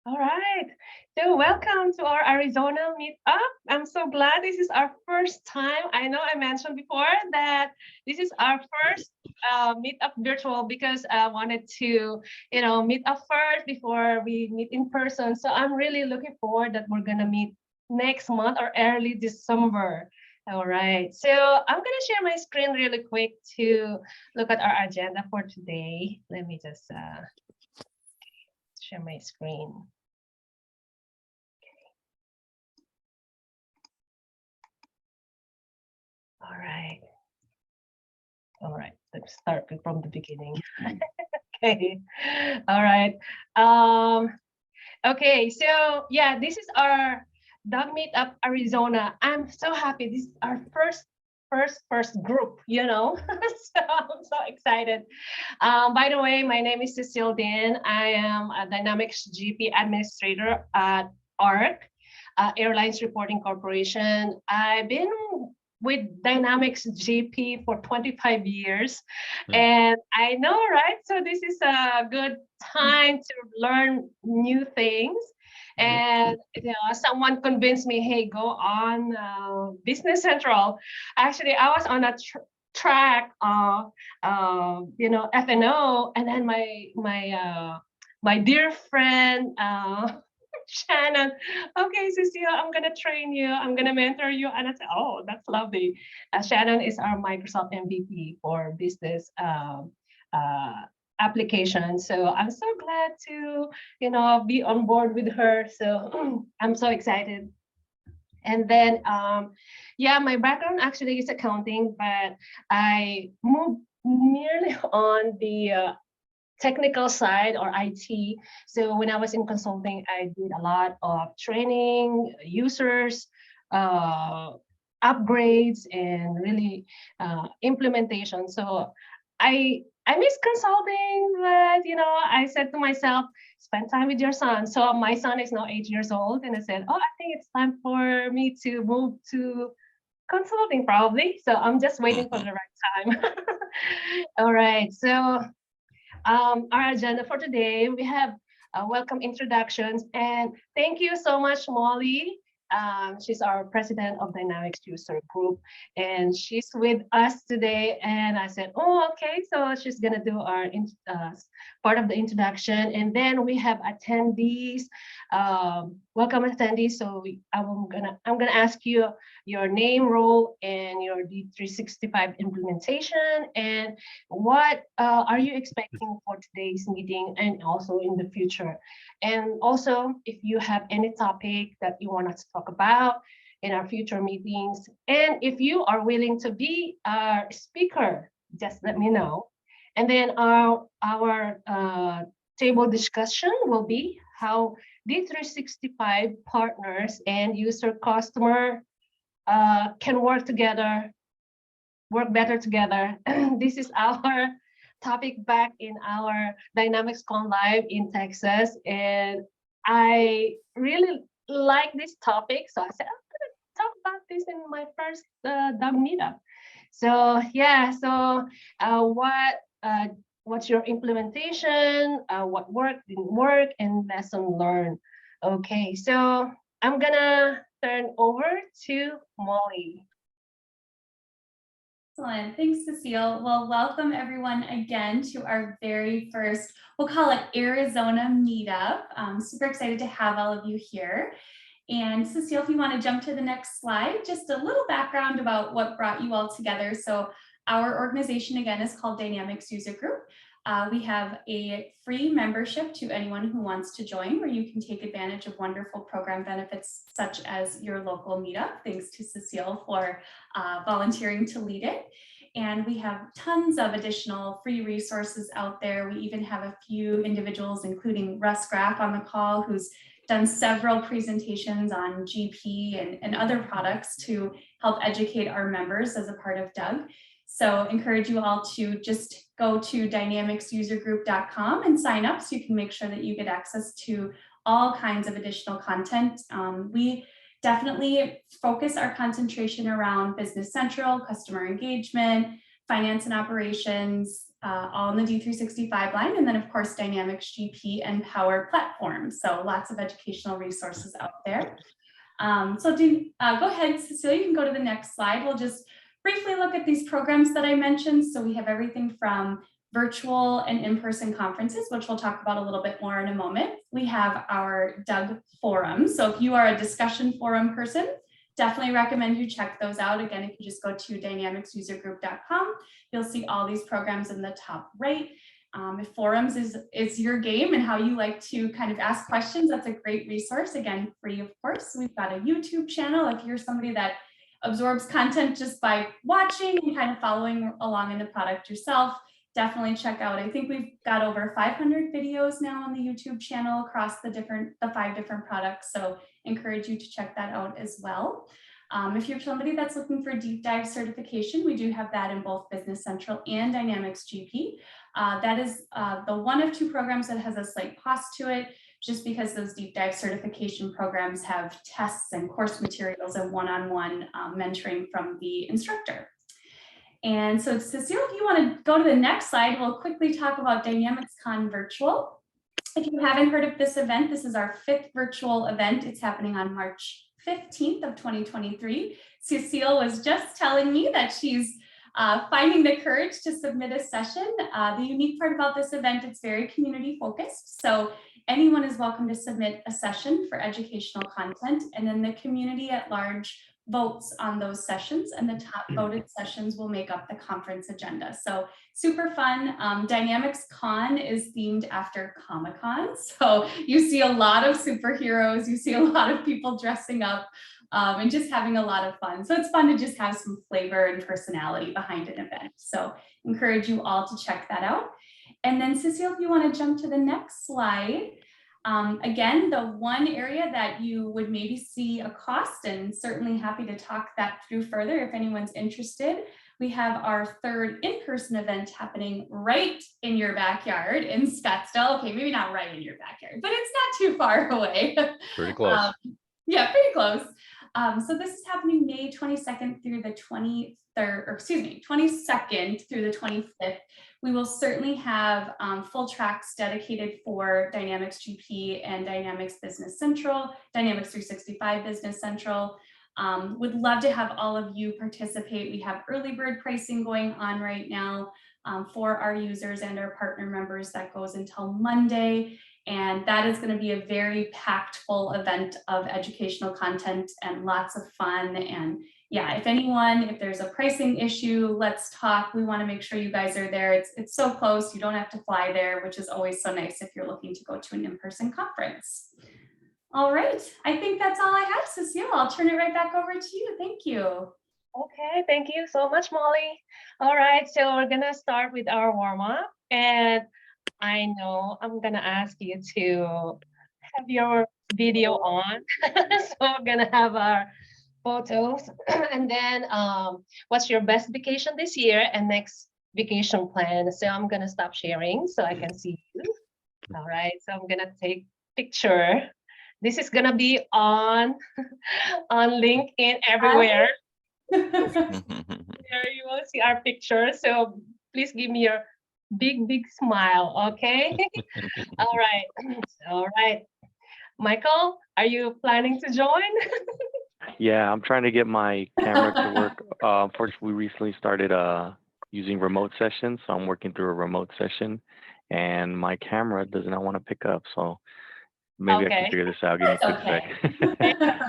All right. So welcome to our Arizona meetup. I'm so glad this is our first time. I know I mentioned before that this is our first meetup virtual because I wanted to, meet up first before we meet in person. So I'm really looking forward that we're gonna meet next month or early December. All right. So I'm gonna share my screen really quick to look at our agenda for today. Let me just share my screen. All right. All right, let's start from the beginning. Okay. All right. Okay, so yeah, this is our DUG Meetup Arizona. I'm so happy. This is our first group, so I'm so excited. By the way, my name is Cecile Dan. I am a Dynamics GP administrator at ARC, Airlines Reporting Corporation. I've been with Dynamics GP for 25 years. And I know, right? So this is a good time to learn new things. And someone convinced me, hey, go on Business Central. Actually, I was on a track of F&O, and then my dear friend Shannon, okay, Cecilia, I'm gonna train you, I'm gonna mentor you. And I said, oh, that's lovely. Shannon is our Microsoft MVP for business uh, application. So I'm so glad to, be on board with her. So I'm so excited. And then, yeah, my background actually is accounting, but I moved merely on the technical side or IT. So when I was in consulting, I did a lot of training, users, uh, upgrades, and really implementation. So I miss consulting, but I said to myself, spend time with your son. So my son is now 8 years old, and I said, oh, I think it's time for me to move to consulting probably. So I'm just waiting for the right time. All right. So our agenda for today, we have welcome introductions, and thank you so much, Molly. She's our president of Dynamics User Group, and she's with us today. And I said, oh, okay, so she's gonna do our part of the introduction, and then we have attendees. Welcome attendees. So I'm gonna ask you your name, role, and your D365 implementation, and what are you expecting for today's meeting and also in the future? And also, if you have any topic that you want us to talk about in our future meetings, and if you are willing to be our speaker, just let me know. And then our table discussion will be how D365 partners and user customer can work together, work better together. This is our topic back in our Dynamics Con Live in Texas. And I really like this topic. So I said, I'm going to talk about this in my first DUG meetup. So yeah, so what's your implementation? What worked, didn't work, and lesson learned. Okay, so I'm gonna turn over to Molly. Excellent. Thanks, Cecile. Well, welcome everyone again to our very first, we'll call it Arizona meetup. Super excited to have all of you here. And Cecile, if you want to jump to the next slide, just a little background about what brought you all together. So our organization, again, is called Dynamics User Group. We have a free membership to anyone who wants to join, where you can take advantage of wonderful program benefits such as your local meetup. Thanks to Cecile for volunteering to lead it. And we have tons of additional free resources out there. We even have a few individuals, including Russ Graff on the call, who's done several presentations on GP and other products to help educate our members as a part of DUG. So encourage you all to just go to dynamicsusergroup.com and sign up so you can make sure that you get access to all kinds of additional content. We definitely focus our concentration around Business Central, customer engagement, finance and operations, all in the D365 line, and then of course Dynamics GP and Power Platform. So lots of educational resources out there. So go ahead, Cecilia, you can go to the next slide. We'll just briefly look at these programs that I mentioned. So we have everything from virtual and in-person conferences, which we'll talk about a little bit more in a moment. We have our DUG forums. So if you are a discussion forum person, definitely recommend you check those out. Again, if you just go to dynamicsusergroup.com, you'll see all these programs in the top right. If forums is your game and how you like to kind of ask questions, that's a great resource. Again, free, of course. We've got a YouTube channel. If you're somebody that absorbs content just by watching and kind of following along in the product yourself, definitely check out. I think we've got over 500 videos now on the YouTube channel across the 5 different products. So encourage you to check that out as well. If you're somebody that's looking for deep dive certification, we do have that in both Business Central and Dynamics GP. That is the one of 2 programs that has a slight cost to it, just because those deep dive certification programs have tests and course materials and one-on-one mentoring from the instructor. And so Cecile, if you want to go to the next slide, we'll quickly talk about Dynamics Con Virtual. If you haven't heard of this event, this is our 5th virtual event. It's happening on March 15th of 2023. Cecile was just telling me that she's finding the courage to submit a session. The unique part about this event, it's very community focused. So anyone is welcome to submit a session for educational content, and then the community at large votes on those sessions, and the top voted sessions will make up the conference agenda. So super fun. Dynamics Con is themed after Comic-Con. So you see a lot of superheroes, you see a lot of people dressing up and just having a lot of fun. So it's fun to just have some flavor and personality behind an event. So encourage you all to check that out. And then Cecile, if you want to jump to the next slide. Again, the one area that you would maybe see a cost, and certainly happy to talk that through further if anyone's interested. We have our 3rd in-person event happening right in your backyard in Scottsdale. Okay, maybe not right in your backyard, but it's not too far away. Pretty close. Yeah, pretty close. So this is happening May 22nd through the 23rd, or excuse me, 22nd through the 25th. We will certainly have full tracks dedicated for Dynamics GP and Dynamics Business Central, Dynamics 365 Business Central. Would love to have all of you participate. We have early bird pricing going on right now for our users and our partner members that goes until Monday. And that is going to be a very packed full event of educational content and lots of fun. And yeah, if there's a pricing issue, let's talk. We want to make sure you guys are there. It's so close. You don't have to fly there, which is always so nice if you're looking to go to an in-person conference. All right. I think that's all I have, Cecile. I'll turn it right back over to you. Thank you. Okay, thank you so much, Molly. All right, so we're gonna start with our warm-up, and I know I'm gonna ask you to have your video on. So we're gonna have our photos, and then what's your best vacation this year and next vacation plan? So I'm gonna stop sharing so I can see you. All right, so I'm gonna take picture. This is gonna be on LinkedIn everywhere. There you will see our picture. So please give me your big smile, okay? All right. Michael, are you planning to join? Yeah, I'm trying to get my camera to work. First, we recently started using remote sessions, so I'm working through a remote session, and my camera does not want to pick up. So maybe I can figure this out. Give me a quick sec.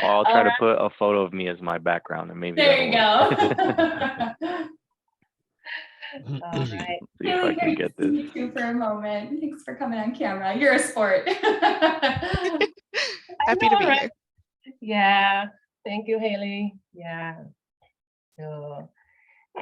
I'll try to put a photo of me as my background, and maybe there you go. All right. See if I can get this. You too for a moment. Thanks for coming on camera. You're a sport. Happy to be here. Yeah. Thank you, Haley. Yeah. So,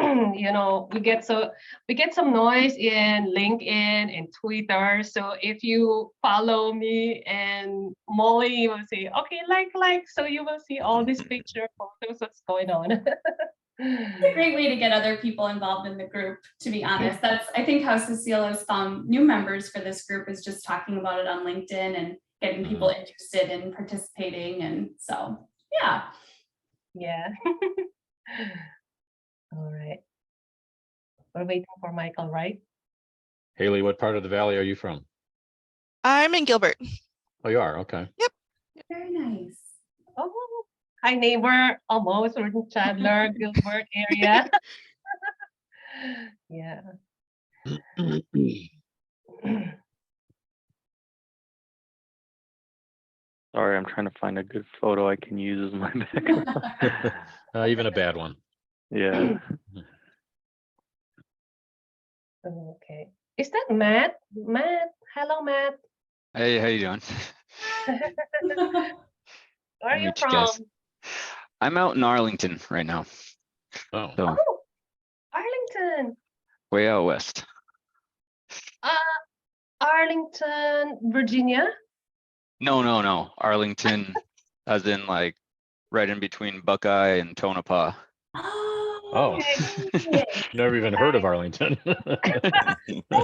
you know, we get some noise in LinkedIn and Twitter. So if you follow me and Molly, you will see, okay, like, so you will see all these picture photos, what's going on. It's a great way to get other people involved in the group, to be honest. That's, I think, how Cecile has found new members for this group, is just talking about it on LinkedIn and getting people interested in participating. And so, yeah. Yeah. All right. We're waiting for Michael, right? Haley, what part of the valley are you from? I'm in Gilbert. Oh, you are? Okay. Very nice. Oh, hi neighbor, almost. We're in Chandler, Gilbert area. Yeah. Sorry, I'm trying to find a good photo I can use as my background. Even a bad one. Yeah. Okay. Is that Matt? Matt, hello, Matt. Hey, how you doing? Where are I'll you meet you guys. from? I'm out in Arlington right now, Oh, so Oh, Arlington. way out west. Arlington, Virginia. No. Arlington, as in like right in between Buckeye and Tonopah. oh, Okay. never even heard of Arlington.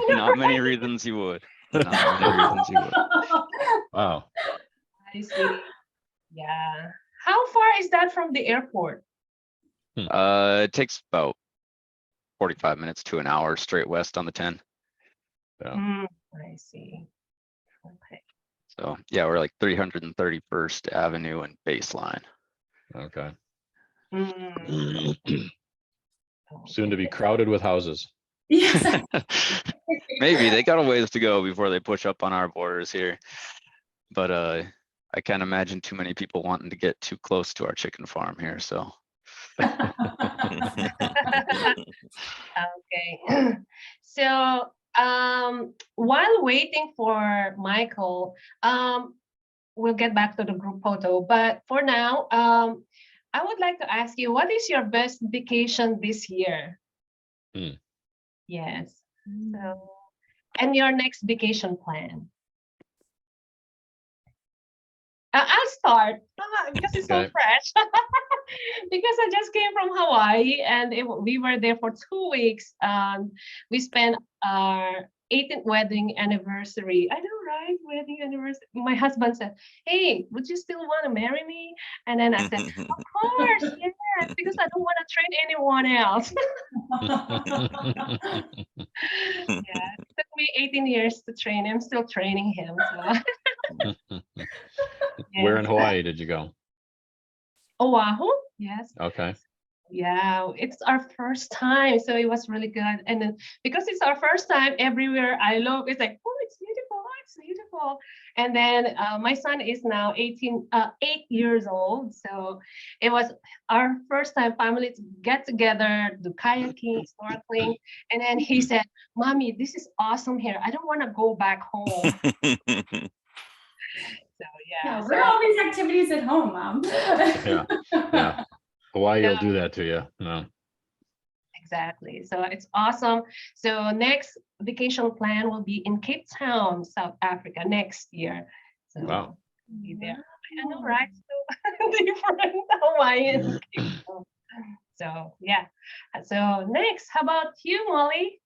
Not many reasons you would. Not many reasons you would. Wow. I see. Yeah. How far is that from the airport? It takes about 45 minutes to an hour straight west on the 10. Yeah. I see. Okay. So yeah, we're like 331st Avenue and Baseline. Okay. Mm, Soon to be okay. crowded with houses. Yes. Maybe they got a ways to go before they push up on our borders here. But I can't imagine too many people wanting to get too close to our chicken farm here. So Okay. So while waiting for Michael, we'll get back to the group photo. But for now, I would like to ask you, what is your best vacation this year? Yes. So, and your next vacation plan? I'll start because it's so Okay. fresh. Because I just came from Hawaii and we were there for 2 weeks. We spent our 18th wedding anniversary. I know, right? Wedding anniversary. My husband said, "Hey, would you still want to marry me?" And then I said, "Of course, yes, because I don't want to train anyone else." Yeah, it took me 18 years to train him. Still training him. So. Where in Yes. Hawaii did you go? Oahu, yes. Okay. Yeah, it's our first time, so it was really good. And then because it's our first time, everywhere I look, it's like, oh, it's beautiful, oh, it's beautiful. And then my son is now 8 years old, so it was our first time family to get together, do kayaking, snorkeling, and then he said, "Mommy, this is awesome here. I don't want to go back home." So yeah, We're all these activities at home, Mom. Yeah. Hawaii will do that to you. No. exactly. So it's awesome. So next vacation plan will be in Cape Town, South Africa next year. So Wow. be there. I know, right? So different Hawaiian. So yeah. So next, how about you, Molly?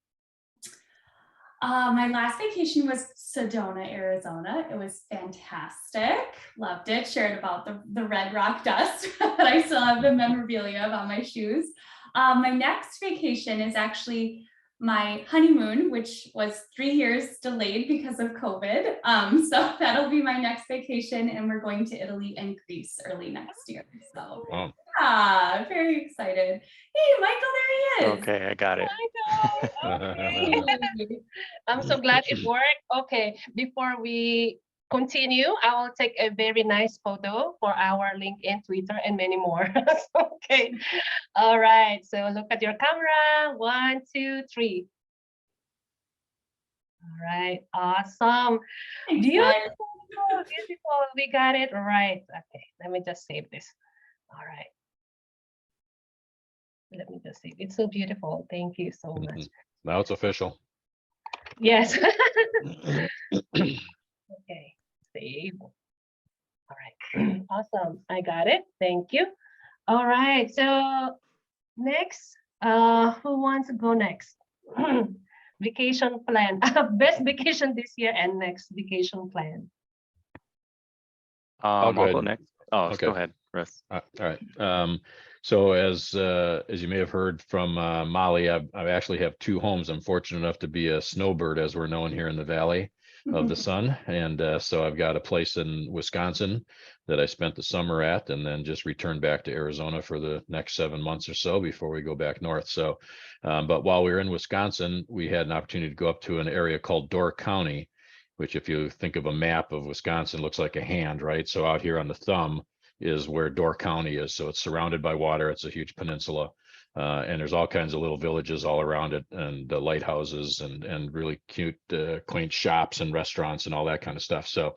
My last vacation was Sedona, Arizona. It was fantastic. Loved it. Shared about the red rock dust that I still have the memorabilia of on my shoes. My next vacation is actually my honeymoon, which was 3 years delayed because of COVID. So that'll be my next vacation, and we're going to Italy and Greece early next year. So Wow. yeah, very excited. Hey, Michael, there he is. Okay, I got it. Okay. I'm so glad it worked. Okay, before we continue, I will take a very nice photo for our LinkedIn, Twitter, and many more. Okay. All right. So look at your camera. 1, 2, 3. All right. Awesome. Thanks, Beautiful. guys. Beautiful. We got it right. Okay. Let me just save this. All right. Let me just save. It's so beautiful. Thank you so much. Now it's official. Yes. Okay. Save. All right. Awesome. I got it. Thank you. All right. So next, who wants to go next? Vacation plan. Best vacation this year and next vacation plan. I'll go I'll go ahead. next. Oh, Okay. go ahead, Russ. All right. So as you may have heard from Molly, I actually have two homes. I'm fortunate enough to be a snowbird, as we're known here in the Valley of the Sun. And so I've got a place in Wisconsin that I spent the summer at, and then just returned back to Arizona for the next 7 months or so before we go back north. So, but while we were in Wisconsin, we had an opportunity to go up to an area called Door County, which if you think of a map of Wisconsin, looks like a hand, right? So out here on the thumb is where Door County is. So it's surrounded by water. It's a huge peninsula. And there's all kinds of little villages all around it, and lighthouses and really cute, quaint shops and restaurants and all that kind of stuff. So,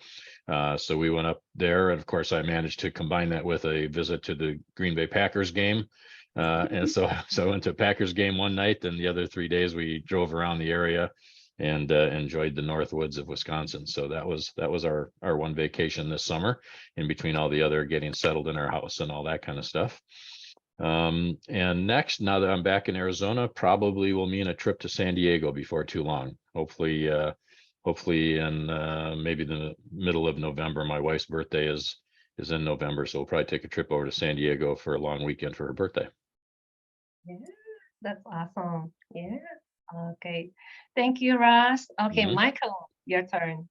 so we went up there, and of course I managed to combine that with a visit to the Green Bay Packers game. And so I went to a Packers game one night, and the other 3 days we drove around the area and enjoyed the north woods of Wisconsin. So that was our one vacation this summer, in between all the other getting settled in our house and all that kind of stuff. And next, now that I'm back in Arizona, probably will mean a trip to San Diego before too long. Hopefully in maybe the middle of November. My wife's birthday is in November, so we'll probably take a trip over to San Diego for a long weekend for her birthday. Yeah, that's awesome. Yeah. Okay. Thank you, Ross. Okay, Michael, your turn.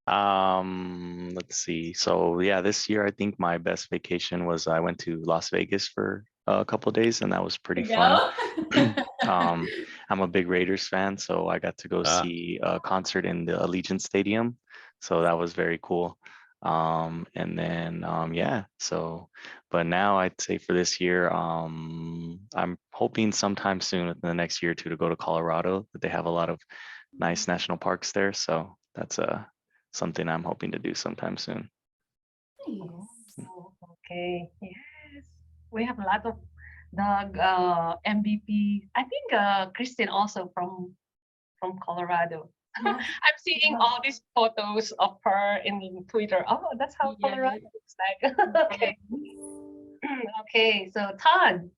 Let's see. So yeah, this year I think my best vacation was I went to Las Vegas for a couple of days, and that was pretty fun. I'm a big Raiders fan, so I got to go see a concert in the Allegiant Stadium. So that was very cool. And then yeah, so but now I'd say for this year, I'm hoping sometime soon within the next year or two to go to Colorado, that they have a lot of nice national parks there. So that's something I'm hoping to do sometime soon. Oh, okay. Yes. We have a lot of DUG MVP. I think Christine also from Colorado. I'm seeing all these photos of her in Twitter. Oh, that's how Colorado looks like. Okay. Okay, so Todd.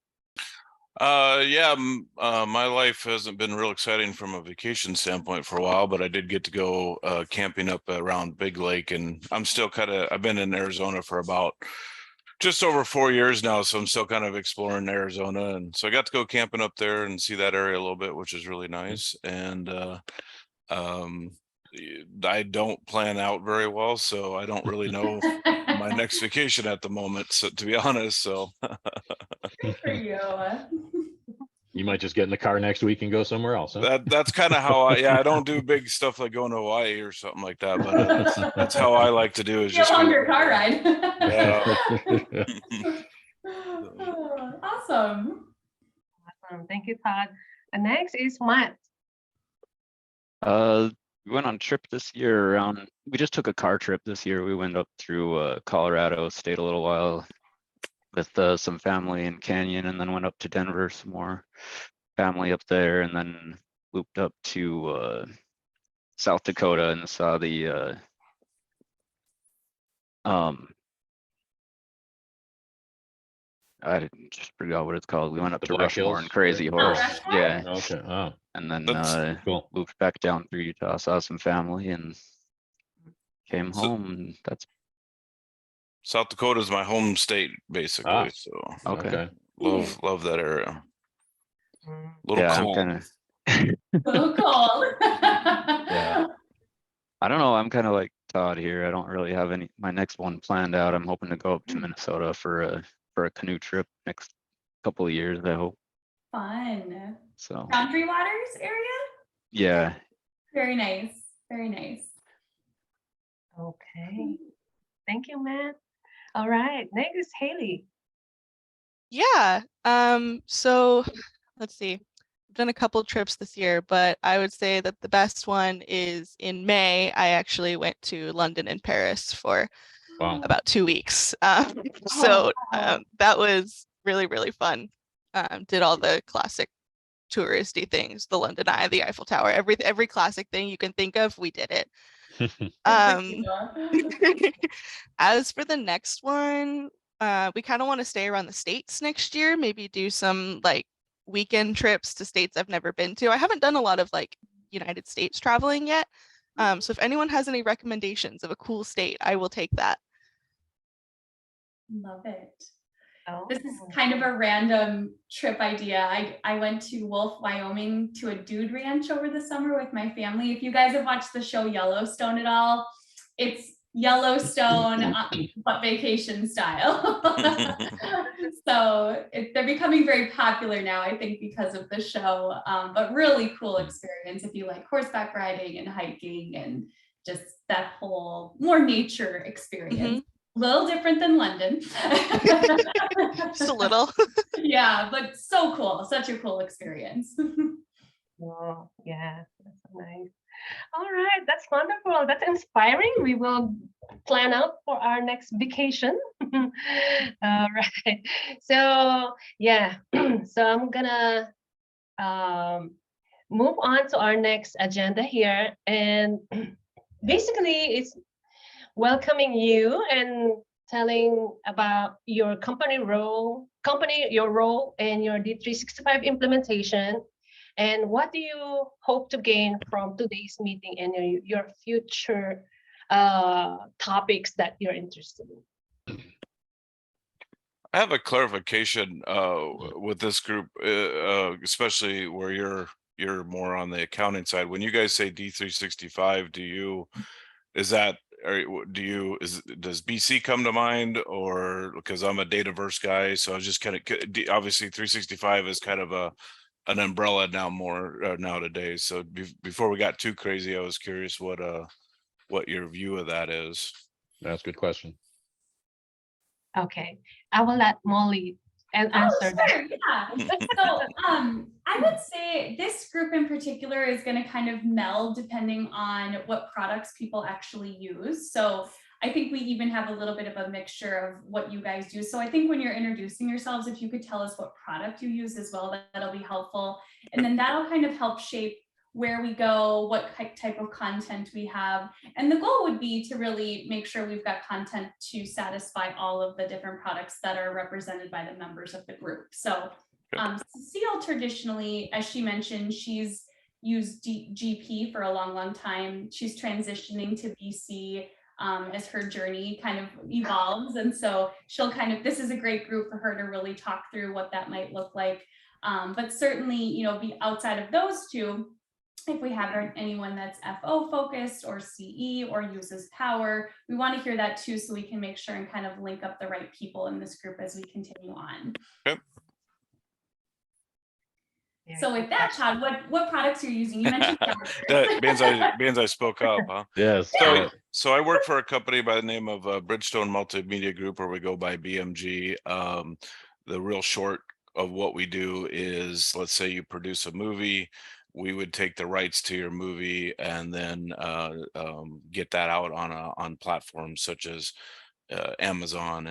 My life hasn't been real exciting from a vacation standpoint for a while, but I did get to go camping up around Big Lake, and I'm still I've been in Arizona for about just over 4 years now, so I'm still kind of exploring Arizona, and so I got to go camping up there and see that area a little bit, which is really nice. And I don't plan out very well, so I don't really know my next vacation at the moment, so to be honest. So Good for you. You might just get in the car next week and go somewhere else, huh? that's kind of how I don't do big stuff like going to Hawaii or something like that, but that's how I like to do, is Just just longer car ride. Yeah. Awesome. Awesome. Thank you, Todd. And next is Matt. We went on a trip this year around, we just took a car trip this year. We went up through Colorado, stayed a little while with some family in Canyon, and then went up to Denver, some more family up there, and then looped up to South Dakota and saw the I just forgot what it's called. We went up The to Black Rushmore Hills? and Crazy Horse. Rushmore? Yeah. Okay. Oh, And then That's cool. moved back down through Utah, saw some family, and came So- home. And that's South Dakota is my home state, basically. Ah. So okay. love that area. Mm, Little Yeah, cold. I'm kind of. So cool. Yeah. I don't know. I'm kind of like Todd here. I don't really have my next one planned out. I'm hoping to go up to Minnesota for a canoe trip next couple of years, I hope. Fun. So Boundary Waters area? yeah. Very nice. Very nice. okay. Thank you, Matt. All right. Next is Haley. Yeah. So let's see. I've done a couple trips this year, but I would say that the best one is in May. I actually went to London and Paris for Wow. about 2 weeks. So that was really, really fun. Did all the classic touristy things, the London Eye, the Eiffel Tower, every classic thing you can think of, we did it. As for the next one, we kind of want to stay around the States next year, maybe do some like weekend trips to states I've never been to. I haven't done a lot of like United States traveling yet. So if anyone has any recommendations of a cool state, I will take that. Love it. This is Oh. kind of a random trip idea. I went to Wolf, Wyoming to a dude ranch over the summer with my family. If you guys have watched the show Yellowstone at all, it's Yellowstone, but vacation style. So they're becoming very popular now, I think, because of the show, but really cool experience if you like horseback riding and hiking and just that whole more nature experience. A little different than London. Just a little. Yeah, but so cool. Such a cool experience. Oh, yeah, that's so nice. All right, that's wonderful. That's inspiring. We will plan out for our next vacation. All right. So yeah, so I'm gonna move on to our next agenda here, and basically it's welcoming you and telling about your your role in your D365 implementation, and what do you hope to gain from today's meeting and your future topics that you're interested in. I have a clarification with this group, especially where you're more on the accounting side. When you guys say D365, does BC come to mind, or because I'm a Dataverse guy, so I was just kind of, obviously 365 is kind of an umbrella now more nowadays. So before we got too crazy, I was curious what your view of that is. That's a good question. Okay, I will let Molly answer that. Sure, yeah. So I would say this group in particular is going to kind of meld depending on what products people actually use. So I think we even have a little bit of a mixture of what you guys do. So I think when you're introducing yourselves, if you could tell us what product you use as well, that'll be helpful. And then that'll kind of help shape where we go, what type of content we have. And the goal would be to really make sure we've got content to satisfy all of the different products that are represented by the members of the group. So Cecile traditionally, as she mentioned, she's used GP for a long time. She's transitioning to BC as her journey kind of evolves. And so she'll this is a great group for her to really talk through what that might look like. But certainly, be outside of those two, if we have anyone that's FO focused or CE or uses Power, we want to hear that too, so we can make sure and kind of link up the right people in this group as we continue on. Yep. So with that, Todd, what products are you using? You mentioned Beans I spoke up, huh? Yes. So I work for a company by the name of Bridgestone Multimedia Group, or we go by BMG. The real short of what we do is, let's say you produce a movie, we would take the rights to your movie and then get that out on platforms such as Amazon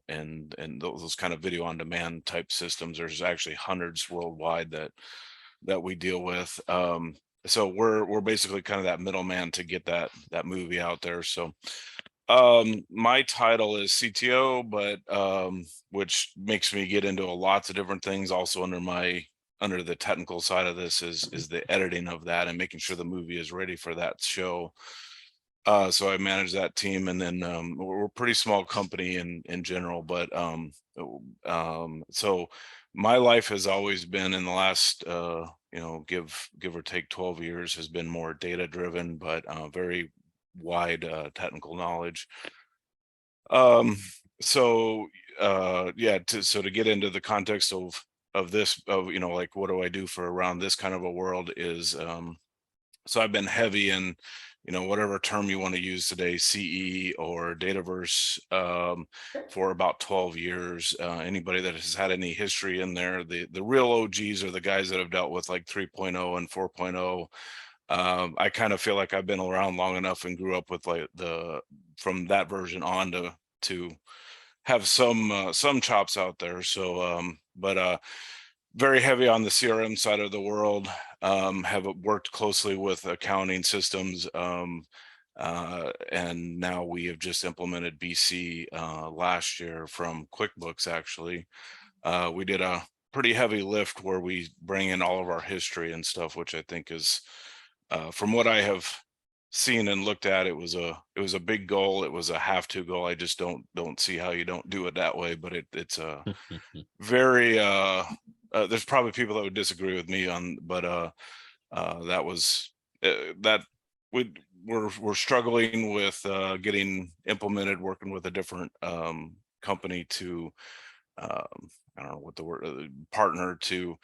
and those kind of video on demand type systems. There's actually hundreds worldwide that we deal with. So we're basically kind of that middleman to get that movie out there. So my title is CTO, but which makes me get into lots of different things. Also under the technical side of this is the editing of that and making sure the movie is ready for that show. So I manage that team, and then we're a pretty small company in general, but so my life has always been, in the last give or take 12 years, has been more data driven, but very wide technical knowledge. So to get into the context of this, like what do I do for around this kind of a world is, so I've been heavy in, whatever term you want to use today, CE or Dataverse, for about 12 years. Anybody that has had any history in there, the real OGs are the guys that have dealt with like 3.0 and 4.0. I kind of feel like I've been around long enough and grew up with like from that version on to have some chops out there. So, but very heavy on the CRM side of the world. Have worked closely with accounting systems, and now we have just implemented BC last year from QuickBooks. Actually, we did a pretty heavy lift where we bring in all of our history and stuff, which I think is, from what I have seen and looked at. It was a big goal. It was a have to goal. I just don't see how you don't do it that way. But it's a very there's probably people that would disagree with me on, but that was that we're struggling with getting implemented, working with a different company to I don't know what the word partner to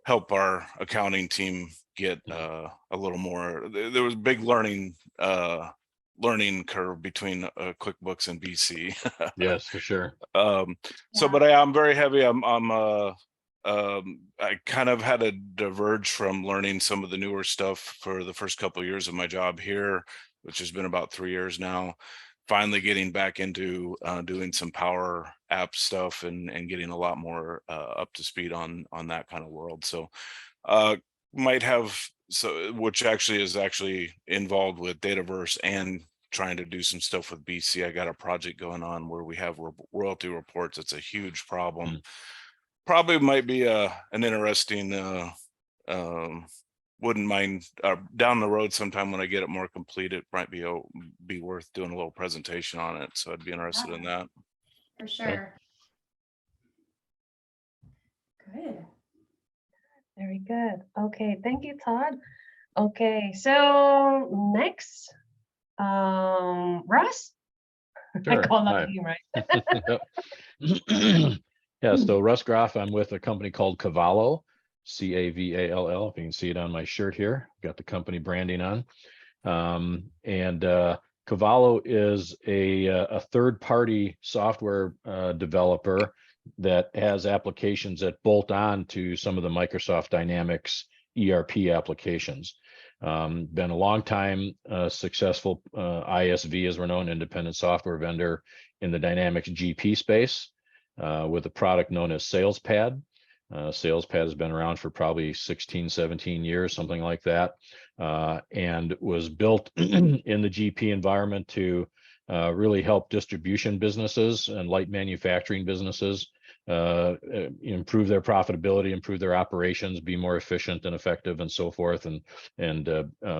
help our accounting team get a little more. There was a big learning curve between QuickBooks and BC. Yes, for sure. So, but I'm very heavy. I kind of had to diverge from learning some of the newer stuff for the first couple of years of my job here, which has been about 3 years now. Finally getting back into doing some Power App stuff and getting a lot more up to speed on that kind of world. So might have, so which actually is involved with Dataverse and trying to do some stuff with BC. I got a project going on where we have royalty reports. It's a huge problem. Probably might be an interesting wouldn't mind down the road sometime when I get it more complete. It might be worth doing a little presentation on it. So I'd be interested in that. For sure. Good. Very good. Okay, thank you, Todd. Okay, so next, Russ. Sure. I call Hi. up you, right? Yeah, so Russ Groff, I'm with a company called Cavallo, Cavall, if you can see it on my shirt here. Got the company branding on. Cavallo is a third-party software developer that has applications that bolt on to some of the Microsoft Dynamics ERP applications. Been a long time successful ISV, as we're known, independent software vendor in the Dynamics GP space with a product known as SalesPad. SalesPad has been around for probably 16, 17 years, something like that, and was built in the GP environment to really help distribution businesses and light manufacturing businesses improve their profitability, improve their operations, be more efficient and effective and so forth, and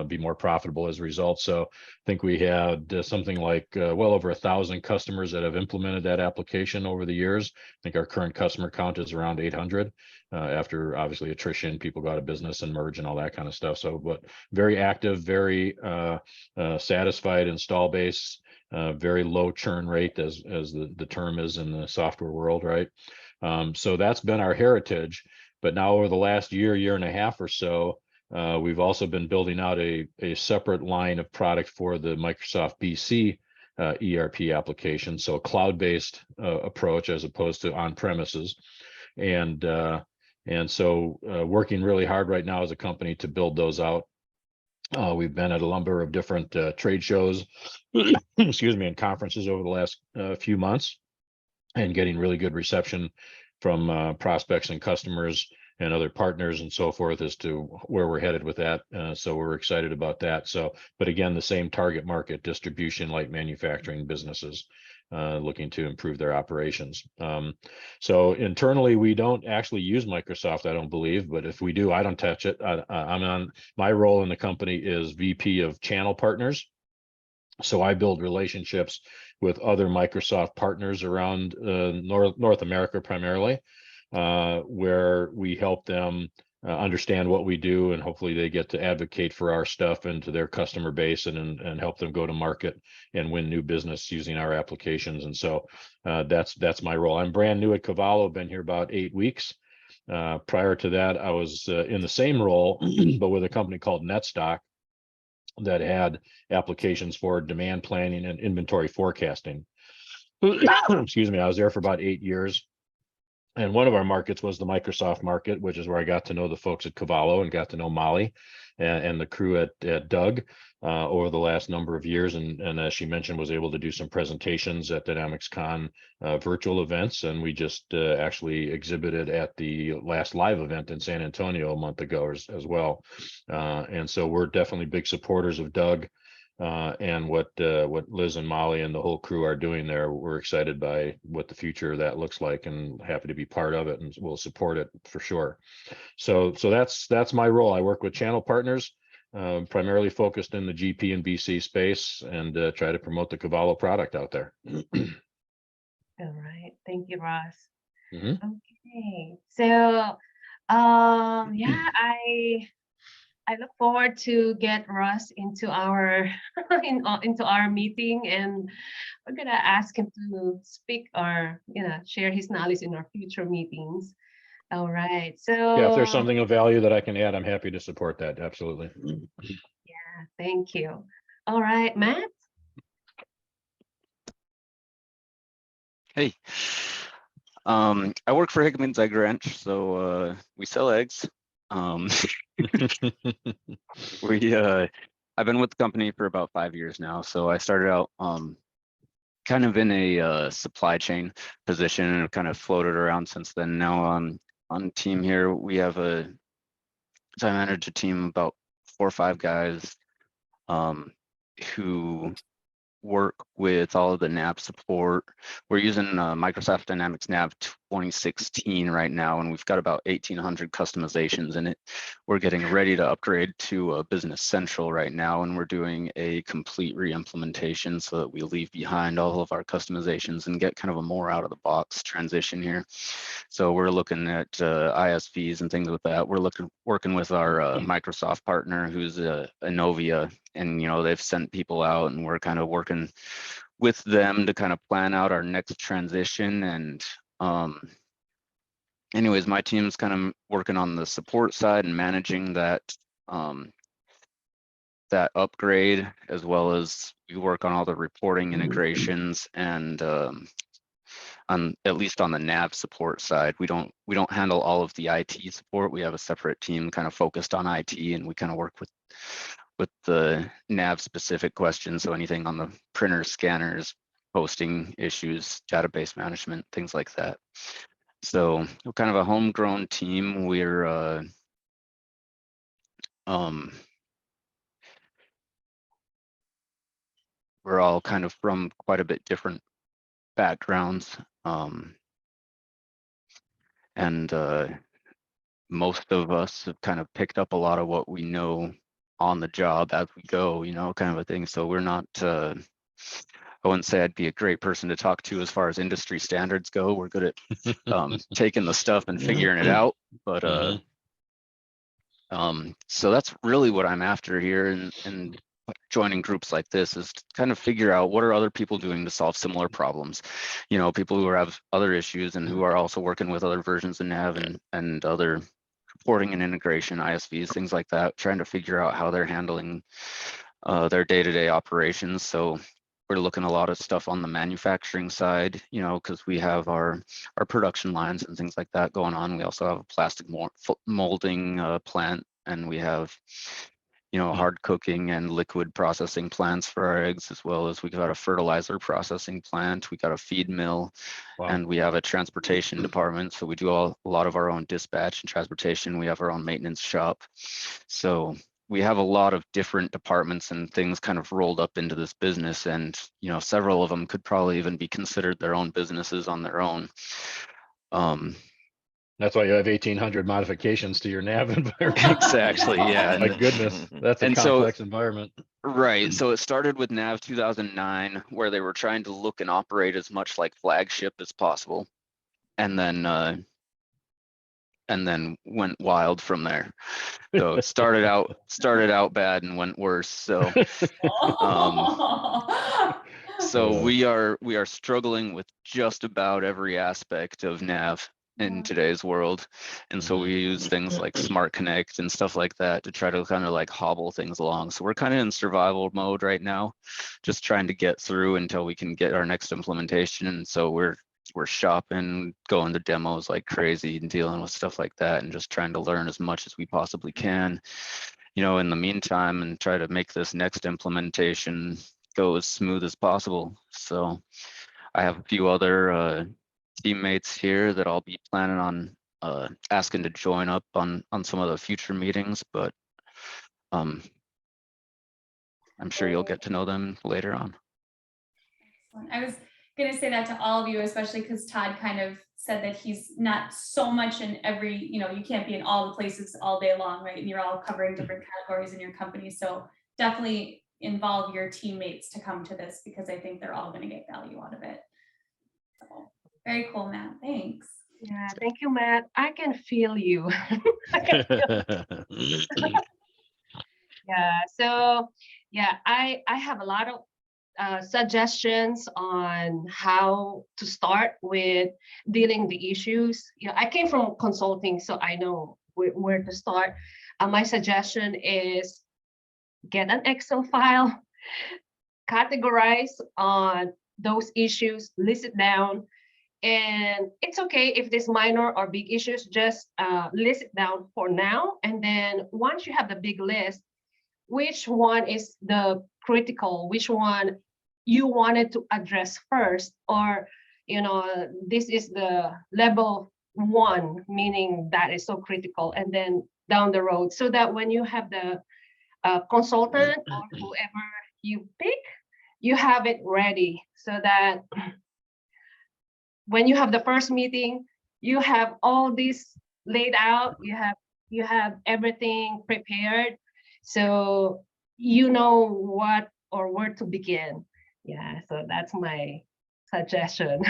be more profitable as a result. So I think we had something like well over 1,000 customers that have implemented that application over the years. I think our current customer count is around 800 after obviously attrition, people go out of business and merge and all that kind of stuff. So, but very active, very satisfied install base. Very low churn rate, as the term is in the software world, right? So that's been our heritage. But now over the last year and a half or so, we've also been building out a separate line of product for the Microsoft BC ERP application, so a cloud-based approach as opposed to on-premises, and so working really hard right now as a company to build those out. We've been at a number of different trade shows, excuse me, and conferences over the last few months, and getting really good reception from prospects and customers and other partners and so forth as to where we're headed with that. So we're excited about that. So, but again, the same target market, distribution, light manufacturing businesses looking to improve their operations. So internally, we don't actually use Microsoft, I don't believe, but if we do, I don't touch it. I'm on, my role in the company is VP of Channel Partners. So I build relationships with other Microsoft partners around North America primarily, where we help them understand what we do, and hopefully they get to advocate for our stuff into their customer base and help them go to market and win new business using our applications. And so that's my role. I'm brand new at Cavallo, been here about 8 weeks. Prior to that, I was in the same role, but with a company called NetStock that had applications for demand planning and inventory forecasting. Excuse me, I was there for about 8 years. And one of our markets was the Microsoft market, which is where I got to know the folks at Cavallo and got to know Molly and the crew at DUG over the last number of years. And as she mentioned, was able to do some presentations at DynamicsCon virtual events. And we just actually exhibited at the last live event in San Antonio a month ago as well. And so we're definitely big supporters of DUG. And what Liz and Molly and the whole crew are doing there. We're excited by what the future of that looks like, and happy to be part of it, and we'll support it for sure. So that's my role. I work with channel partners primarily focused in the GP and BC space, and try to promote the Cavallo product out there. All right. Thank you, Ross. Mhm. Okay. So, yeah, I look forward to get Russ into our into our meeting, and we're gonna ask him to speak or share his knowledge in our future meetings. All right. So Yeah, if there's something of value that I can add, I'm happy to support that. Absolutely. yeah, thank you. All right, Matt. Hey, I work for Hickman's Egg Ranch, so we sell eggs. I've been with the company for about 5 years now. So I started out kind of in a supply chain position and have kind of floated around since then. Now on team here, I manage a team of about 4 or 5 guys who work with all of the nav support. We're using Microsoft Dynamics Nav 2016 right now, and we've got about 1,800 customizations in it. We're getting ready to upgrade to Business Central right now, and we're doing a complete re-implementation so that we leave behind all of our customizations and get kind of a more out-of-the-box transition here. So we're looking at ISVs and things with that. We're working with our Microsoft partner, who's Innovia, and they've sent people out, and we're kind of working with them to kind of plan out our next transition. And anyways, my team's kind of working on the support side and managing that that upgrade, as well as we work on all the reporting integrations and at least on the nav support side. We don't handle all of the IT support. We have a separate team kind of focused on IT, and we kind of work with the nav specific questions. So anything on the printers, scanners, posting issues, database management, things like that. So we're kind of a homegrown team. We're all kind of from quite a bit different backgrounds. And most of us have kind of picked up a lot of what we know on the job as we go, kind of a thing. So we're not, I wouldn't say I'd be a great person to talk to as far as industry standards go. We're good at taking the stuff and figuring it out. But so that's really what I'm after here, and joining groups like this is to kind of figure out what are other people doing to solve similar problems. People who have other issues and who are also working with other versions of Nav and other reporting and integration, ISVs, things like that, trying to figure out how they're handling their day-to-day operations. So we're looking a lot of stuff on the manufacturing side, because we have our production lines and things like that going on. We also have a plastic molding plant, and we have hard cooking and liquid processing plants for our eggs, as well as we've got a fertilizer processing plant. We got a feed mill. Wow. And we have a transportation department. So we do a lot of our own dispatch and transportation. We have our own maintenance shop. So we have a lot of different departments and things kind of rolled up into this business. And, several of them could probably even be considered their own businesses on their own. That's why you have 1,800 modifications to your nav environment. Exactly. Yeah. My goodness, that's a complex environment. Right. So it started with Nav 2009, where they were trying to look and operate as much like flagship as possible, and then went wild from there. So it started out bad and went worse. So so we are struggling with just about every aspect of Nav in today's world. And so we use things like Smart Connect and stuff like that to try to kind of like hobble things along. So we're kind of in survival mode right now, just trying to get through until we can get our next implementation. And so we're shopping, going to demos like crazy and dealing with stuff like that, and just trying to learn as much as we possibly can, in the meantime, and try to make this next implementation go as smooth as possible. So I have a few other teammates here that I'll be planning on asking to join up on some of the future meetings, but I'm sure you'll get to know them later on. I was going to say that to all of you, especially because Todd kind of said that he's not so much in every, you can't be in all the places all day long, right? And you're all covering different categories in your company. So definitely involve your teammates to come to this, because I think they're all going to get value out of it. So, very cool, Matt. Thanks. Yeah, thank you, Matt. I can feel you. Yeah, so yeah, I have a lot of suggestions on how to start with dealing the issues. I came from consulting, so I know where to start. My suggestion is get an Excel file, categorize on those issues, list it down. And it's okay if this minor or big issues, just list it down for now. And then once you have the big list, which one is the critical, which one you wanted to address first, or this is the level 1, meaning that is so critical, and then down the road, so that when you have the consultant or whoever you pick, you have it ready, so that when you have the first meeting, you have all this laid out, you have everything prepared, so you know what or where to begin. Yeah, so that's my suggestion.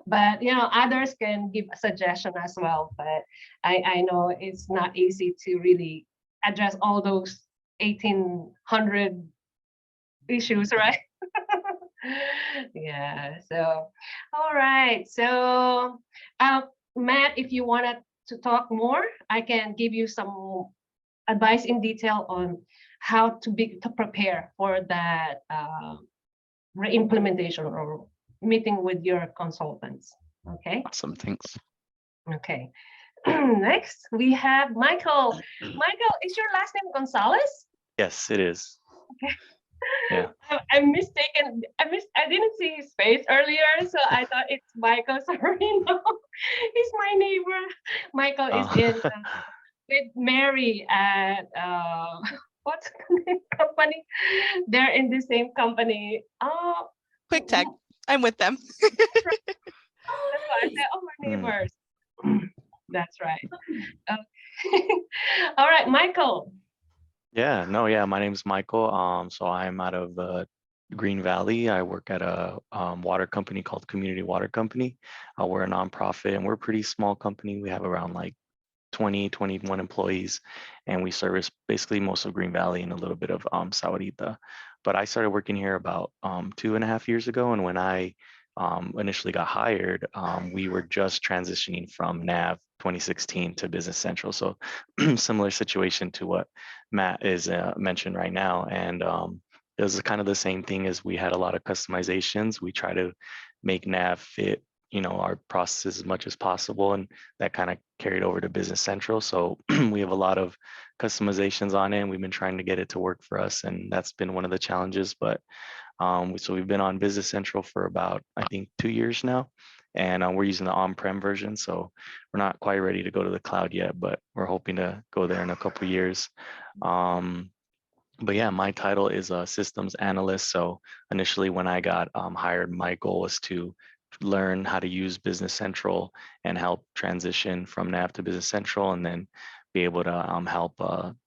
But others can give a suggestion as well, but I know it's not easy to really address all those 1800 issues, right? Yeah, so all right, so Matt, if you wanted to talk more, I can give you some advice in detail on how to prepare for that re-implementation or meeting with your consultants. Okay. Awesome, thanks. Okay. Next we have Michael. Michael, is your last name Gonzalez? Yes, it is. Okay. Yeah. I'm mistaken. I didn't see his face earlier, so I thought it's Michael. Sorry, no, he's my neighbor. Michael is in with Mary at what's the name company? They're in the same company. Oh, Quick tag. I'm with them. that's why I said, oh, my neighbors. That's right. Okay. All right, Michael. Yeah, no, yeah, my name's Michael. So I'm out of Green Valley. I work at a water company called Community Water Company. We're a nonprofit and we're a pretty small company. We have around like 21 employees, and we service basically most of Green Valley and a little bit of Sahuarita. But I started working here about 2.5 years ago, and when I initially got hired, we were just transitioning from NAV 2016 to Business Central. So similar situation to what Matt is mentioned right now. And it was kind of the same thing, as we had a lot of customizations. We try to make NAV fit our process as much as possible, and that kind of carried over to Business Central. So we have a lot of customizations on it, and we've been trying to get it to work for us, and that's been one of the challenges. But so we've been on Business Central for about, I think, 2 years now, and we're using the on-prem version, so we're not quite ready to go to the cloud yet, but we're hoping to go there in a couple of years. But yeah, my title is a systems analyst. So initially when I got hired, my goal was to learn how to use Business Central and help transition from NAV to Business Central, and then be able to help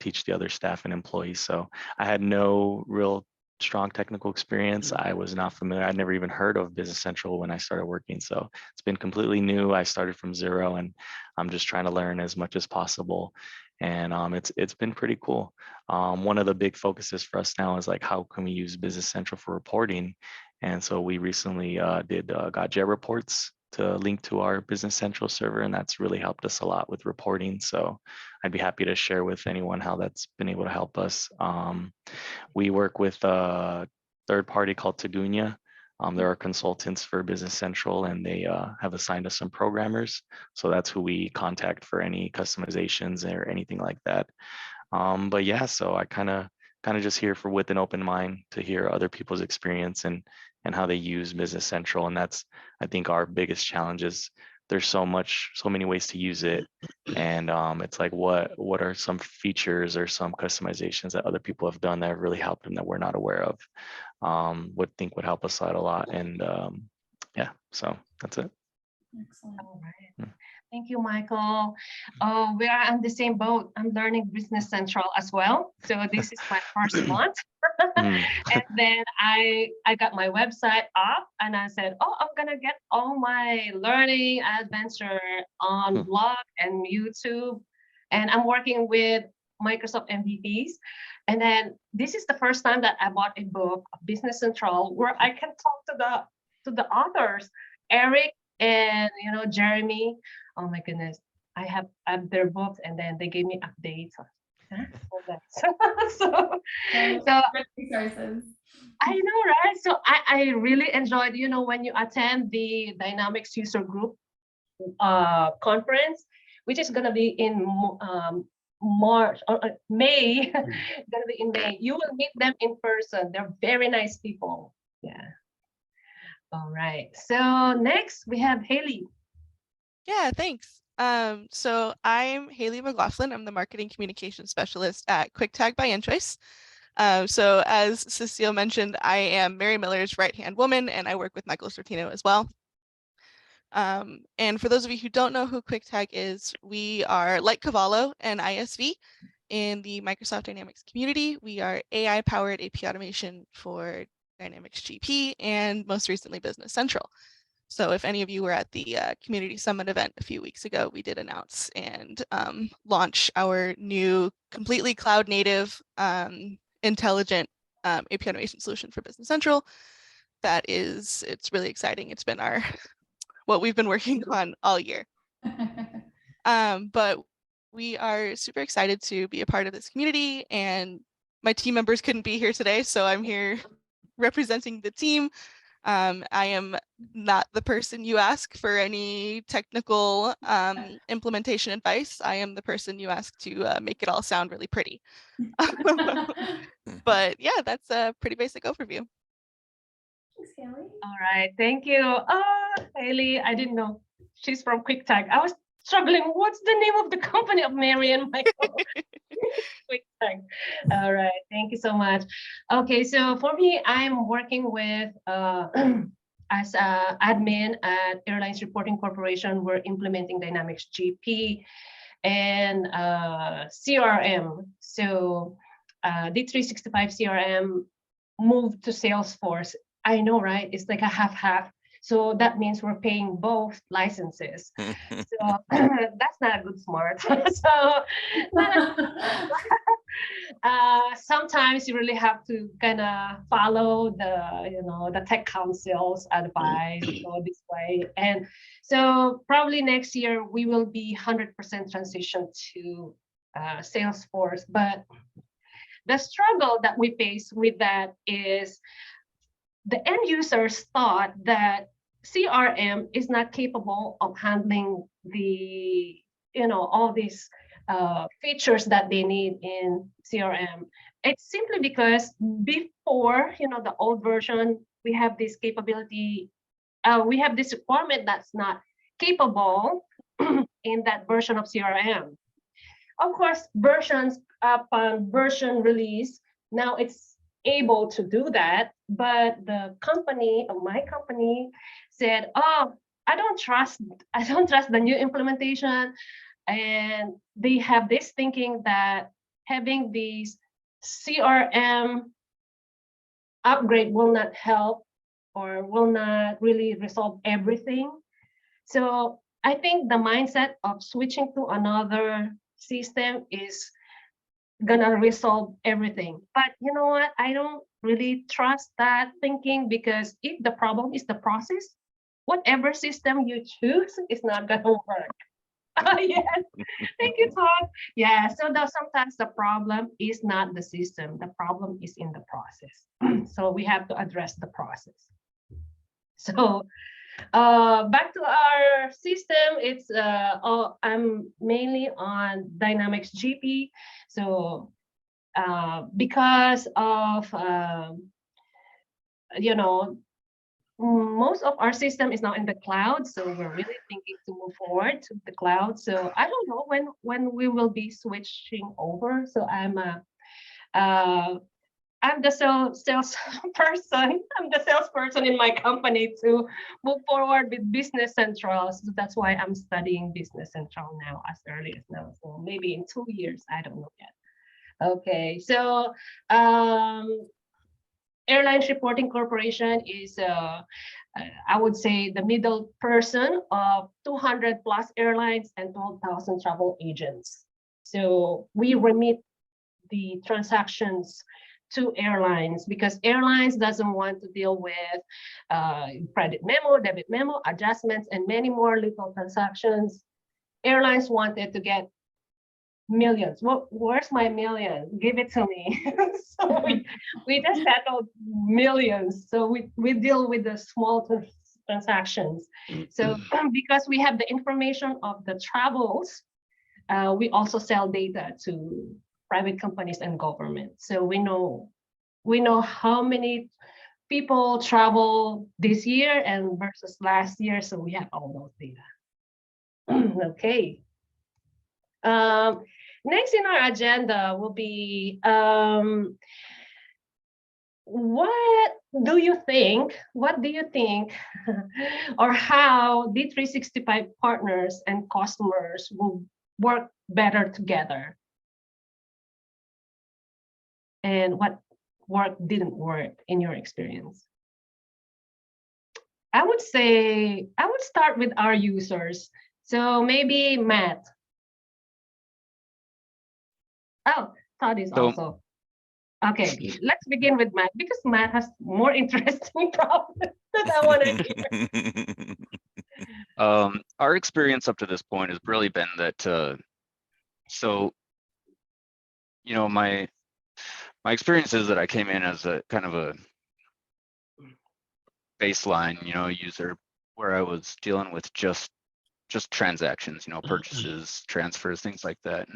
teach the other staff and employees. So I had no real strong technical experience. I was not familiar. I'd never even heard of Business Central when I started working. So it's been completely new. I started from zero, and I'm just trying to learn as much as possible. And it's been pretty cool. One of the big focuses for us now is like, how can we use Business Central for reporting? And so we recently got Jet reports to link to our Business Central server, and that's really helped us a lot with reporting. So I'd be happy to share with anyone how that's been able to help us. We work with a third party called Tagunya. There are consultants for Business Central, and they have assigned us some programmers. So that's who we contact for any customizations or anything like that. But yeah, so I kind of just here with an open mind to hear other people's experience and how they use Business Central. And that's, I think, our biggest challenge is there's so many ways to use it. And it's like, what are some features or some customizations that other people have done that have really helped them that we're not aware of? Would help us out a lot. And yeah, so that's it. Excellent. All right. Thank you, Michael. Oh, we are on the same boat. I'm learning Business Central as well. So this is my first month. Mm. And then I got my website up and I said, oh, I'm gonna get all my learning adventure on blog and YouTube. And I'm working with Microsoft MVPs. And then this is the first time that I bought a book of Business Central where I can talk to the authors, Eric and Jeremy. Oh my goodness, I have their books, and then they gave me updates. So Great resources. I know, right? So I really enjoyed, when you attend the Dynamics User Group conference, which is gonna be in March or May. Gonna be in May. You will meet them in person. They're very nice people. Yeah. All right. So next we have Haley. Yeah, thanks. So I'm Haley McLaughlin. I'm the marketing communication specialist at QuickTag by InChoice. So as Cecile mentioned, I am Mary Miller's right-hand woman, and I work with Michael Sortino as well. And for those of you who don't know who QuickTag is, we are like Cavallo and ISV in the Microsoft Dynamics community. We are AI-powered AP automation for Dynamics GP and most recently Business Central. So if any of you were at the Community Summit event a few weeks ago, we did announce and launch our new completely cloud native intelligent AP automation solution for Business Central. It's really exciting. It's been what we've been working on all year. But we are super excited to be a part of this community, and my team members couldn't be here today, so I'm here representing the team. I am not the person you ask for any technical implementation advice. I am the person you ask to make it all sound really pretty. But yeah, that's a pretty basic overview. Thanks, Haley. All right, thank you. Haley, I didn't know she's from QuickTag. I was struggling. What's the name of the company of Mary and Michael? QuickTag. All right, thank you so much. Okay, so for me, I'm working with as admin at Airlines Reporting Corporation. We're implementing Dynamics GP and CRM. So D365 CRM moved to Salesforce. I know, right? It's like a half-half. So that means we're paying both licenses. So that's not a good smart. So sometimes you really have to kind of follow the tech council's advice, go this way. And so probably next year we will be 100% transition to Salesforce. But the struggle that we face with that is the end users thought that CRM is not capable of handling the, all these features that they need in CRM. It's simply because before, the old version, we have this capability, we have this requirement that's not capable in that version of CRM. Of course, versions upon version release, now it's able to do that, but the company, my company, said, "Oh, I don't trust the new implementation," and they have this thinking that having these CRM upgrade will not help or will not really resolve everything. So I think the mindset of switching to another system is gonna resolve everything. But you know what? I don't really trust that thinking, because if the problem is the process, whatever system you choose is not gonna work. Yes, thank you, Todd. Yeah, so sometimes the problem is not the system, the problem is in the process. So we have to address the process. So back to our system, it's I'm mainly on Dynamics GP. So because of most of our system is now in the cloud, so we're really thinking to move forward to the cloud. So I don't know when we will be switching over. So I'm the salesperson. I'm the salesperson in my company to move forward with Business Central. So that's why I'm studying Business Central now, as early as now. So maybe in 2 years, I don't know yet. Okay, so Airlines Reporting Corporation is, I would say, the middle person of 200 plus airlines and 12,000 travel agents. So we remit the transactions to airlines because airlines doesn't want to deal with credit memo, debit memo, adjustments, and many more little transactions. Airlines wanted to get millions. Well, where's my million? Give it to me. So we just settled millions. So we deal with the small transactions. So because we have the information of the travels, we also sell data to private companies and government. So we know how many people travel this year and versus last year. So we have all those data. Okay. Next in our agenda will be what do you think, or how D365 partners and customers will work better together? And what work didn't work in your experience? I would say, I would start with our users. So maybe Matt. Oh, Todd is also. Okay, let's begin with Matt because Matt has more interesting problems that I want to hear. Our experience up to this point has really been that, so, you know, my experience is that I came in as a kind of a baseline, you know, user where I was dealing with just transactions, you know, purchases, transfers, things like that,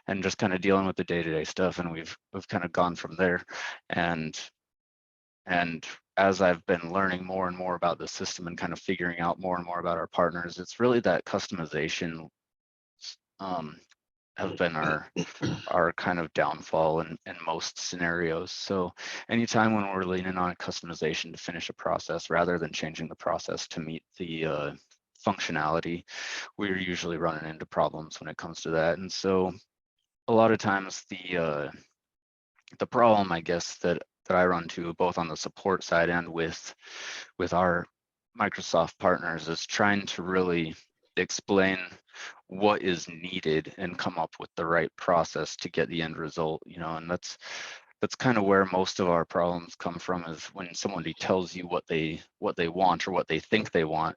and just kind of dealing with the day-to-day stuff. And we've kind of gone from there. And as I've been learning more and more about the system and kind of figuring out more and more about our partners, it's really that customization has been our kind of downfall in most scenarios. So anytime when we're leaning on customization to finish a process rather than changing the process to meet the functionality, we're usually running into problems when it comes to that. And so a lot of times the problem, I guess, that I run to both on the support side and with our Microsoft partners is trying to really explain what is needed and come up with the right process to get the end result, you know. And that's kind of where most of our problems come from, is when somebody tells you what they want or what they think they want.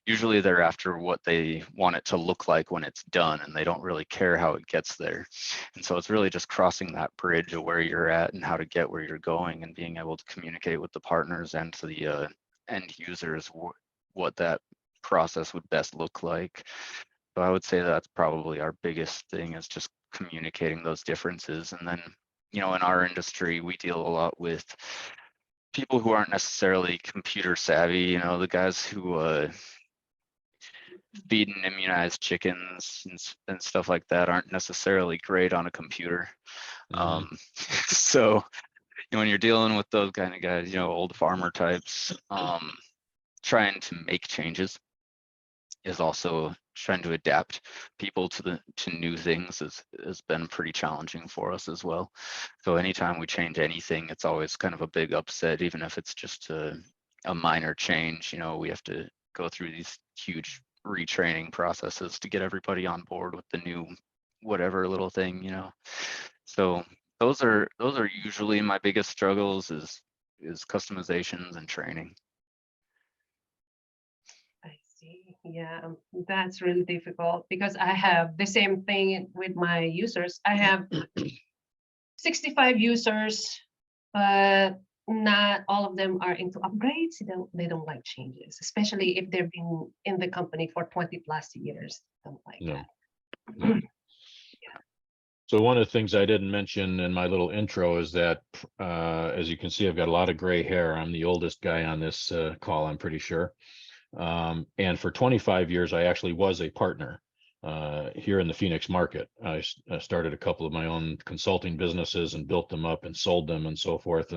Usually they're after what they want it to look like when it's done, and they don't really care how it gets there. And so it's really just crossing that bridge of where you're at and how to get where you're going, and being able to communicate with the partners and to the end users what that process would best look like. So I would say that's probably our biggest thing, is just communicating those differences. And then, you know, in our industry, we deal a lot with people who aren't necessarily computer savvy, you know, the guys who feed and immunize chickens and stuff like that aren't necessarily great on a computer. So, you know, when you're dealing with those kind of guys, you know, old farmer types, trying to make changes is also trying to adapt people to new things has been pretty challenging for us as well. So anytime we change anything, it's always kind of a big upset, even if it's just a minor change. You know, we have to go through these huge retraining processes to get everybody on board with the new whatever little thing, you know. So those are usually my biggest struggles, is customizations and training. Yeah, that's really difficult because I have the same thing with my users. I have 65 users, but not all of them are into upgrades. They don't like changes, especially if they've been in the company for 20 plus years. Don't like that. So one of the things I didn't mention in my little intro is that, as you can see, I've got a lot of gray hair. I'm the oldest guy on this call, I'm pretty sure. And for 25 years, I actually was a partner. here in the Phoenix market. I started a couple of my own consulting businesses and built them up and sold them and so forth.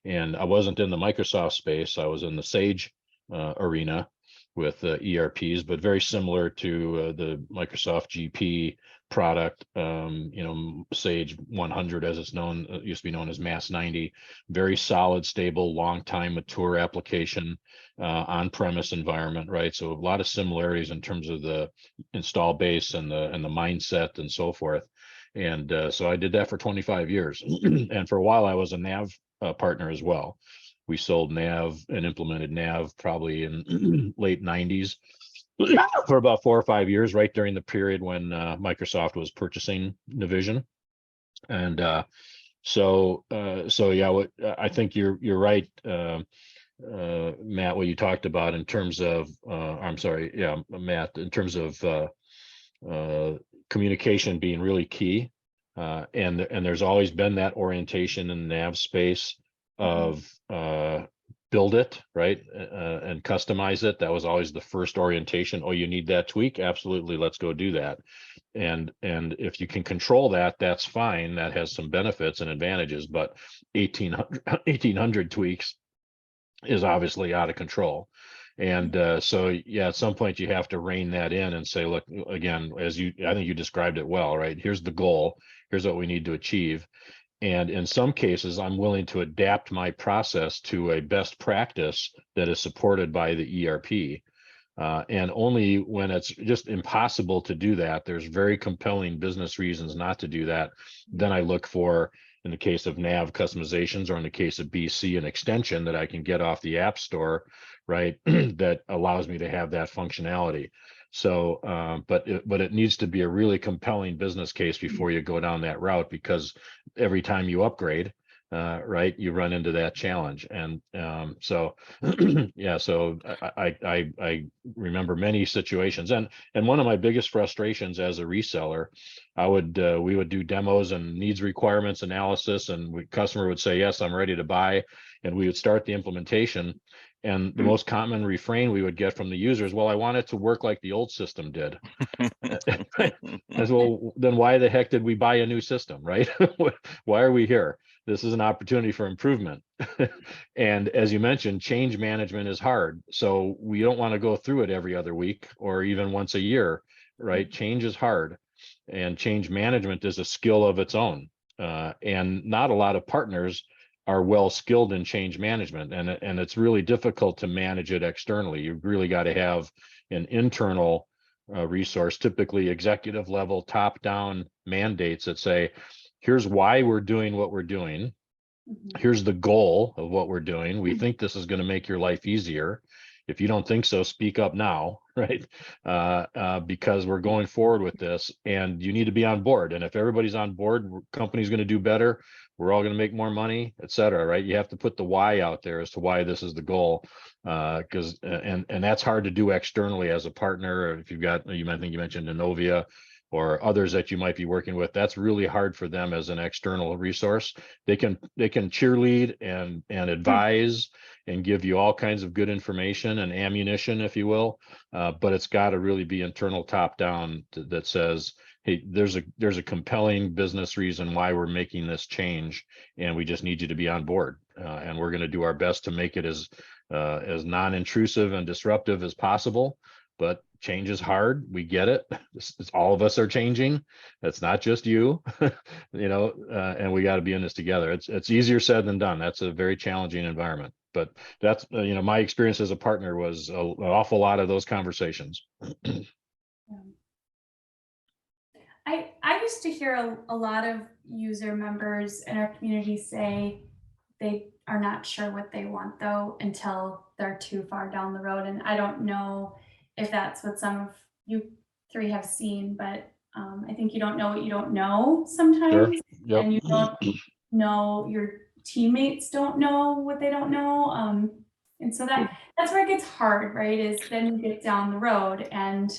And I wasn't in the Microsoft space. I was in the Sage arena with ERPs, but very similar to the Microsoft GP product. Sage 100, as it's known, used to be known as Mass 90. Very solid, stable, long time, mature application, on-premise environment, right? So a lot of similarities in terms of the install base and the mindset and so forth. And so I did that for 25 years. And for a while I was a NAV partner as well. We sold NAV and implemented NAV probably in late 90s for about 4 or 5 years, right during the period when Microsoft was purchasing Navision. And so yeah, I think you're right, Matt, what you talked about in terms of, I'm sorry, yeah, Matt, in terms of communication being really key. And there's always been that orientation in the NAV space of build it, right, and customize it. That was always the first orientation. Oh, you need that tweak? Absolutely, let's go do that. And if you can control that, that's fine. That has some benefits and advantages, but 1800 tweaks is obviously out of control. And so yeah, at some point you have to rein that in and say, look, again, I think you described it well, right? Here's the goal, here's what we need to achieve. And in some cases, I'm willing to adapt my process to a best practice that is supported by the ERP. And only when it's just impossible to do that, there's very compelling business reasons not to do that, then I look for, in the case of NAV, customizations, or in the case of BC, an extension that I can get off the App Store, right, that allows me to have that functionality. So, but it needs to be a really compelling business case before you go down that route, because every time you upgrade, right, you run into that challenge. And so yeah, so I remember many situations, and one of my biggest frustrations as a reseller, we would do demos and needs requirements analysis, and customer would say, yes, I'm ready to buy, and we would start the implementation. And the most common refrain we would get from the users, well, I want it to work like the old system did. As well, then why the heck did we buy a new system, right? Why are we here? This is an opportunity for improvement. And as you mentioned, change management is hard. So we don't want to go through it every other week or even once a year, right? Change is hard, and change management is a skill of its own. And not a lot of partners are well skilled in change management, and it's really difficult to manage it externally. You've really got to have an internal resource, typically executive level, top down mandates that say, here's why we're doing what we're doing. Here's the goal of what we're doing. We think this is going to make your life easier. If you don't think so, speak up now, right? Because we're going forward with this, and you need to be on board. And if everybody's on board, company's going to do better. We're all going to make more money, et cetera, right? You have to put the why out there as to why this is the goal, because and that's hard to do externally as a partner. If you've got, I think you mentioned Innovia or others that you might be working with, that's really hard for them as an external resource. They can cheerlead and advise and give you all kinds of good information and ammunition, if you will, but it's got to really be internal, top down, that says, hey, there's a compelling business reason why we're making this change, and we just need you to be on board, and we're going to do our best to make it as non-intrusive and disruptive as possible. But change is hard. We get it. All of us are changing. It's not just you, and we got to be in this together. It's easier said than done. That's a very challenging environment. But that's, my experience as a partner was an awful lot of those conversations. I used to hear a lot of user members in our community say they are not sure what they want, though, until they're too far down the road. And I don't know if that's what some of you three have seen, but I think you don't know what you don't know sometimes. Sure. Yep. And you don't know, your teammates don't know what they don't know. And so that's where it gets hard, right? Is then you get down the road and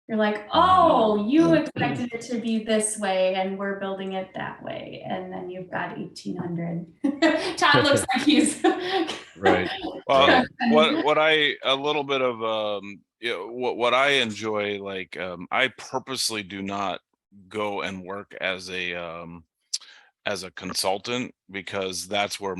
you're like, oh, you expected it to be this way, and we're building it that way. And then you've got 1800. Todd looks like he's Right. Well, Right. what I a little bit of you know, what I enjoy, like I purposely do not go and work as a consultant, because that's where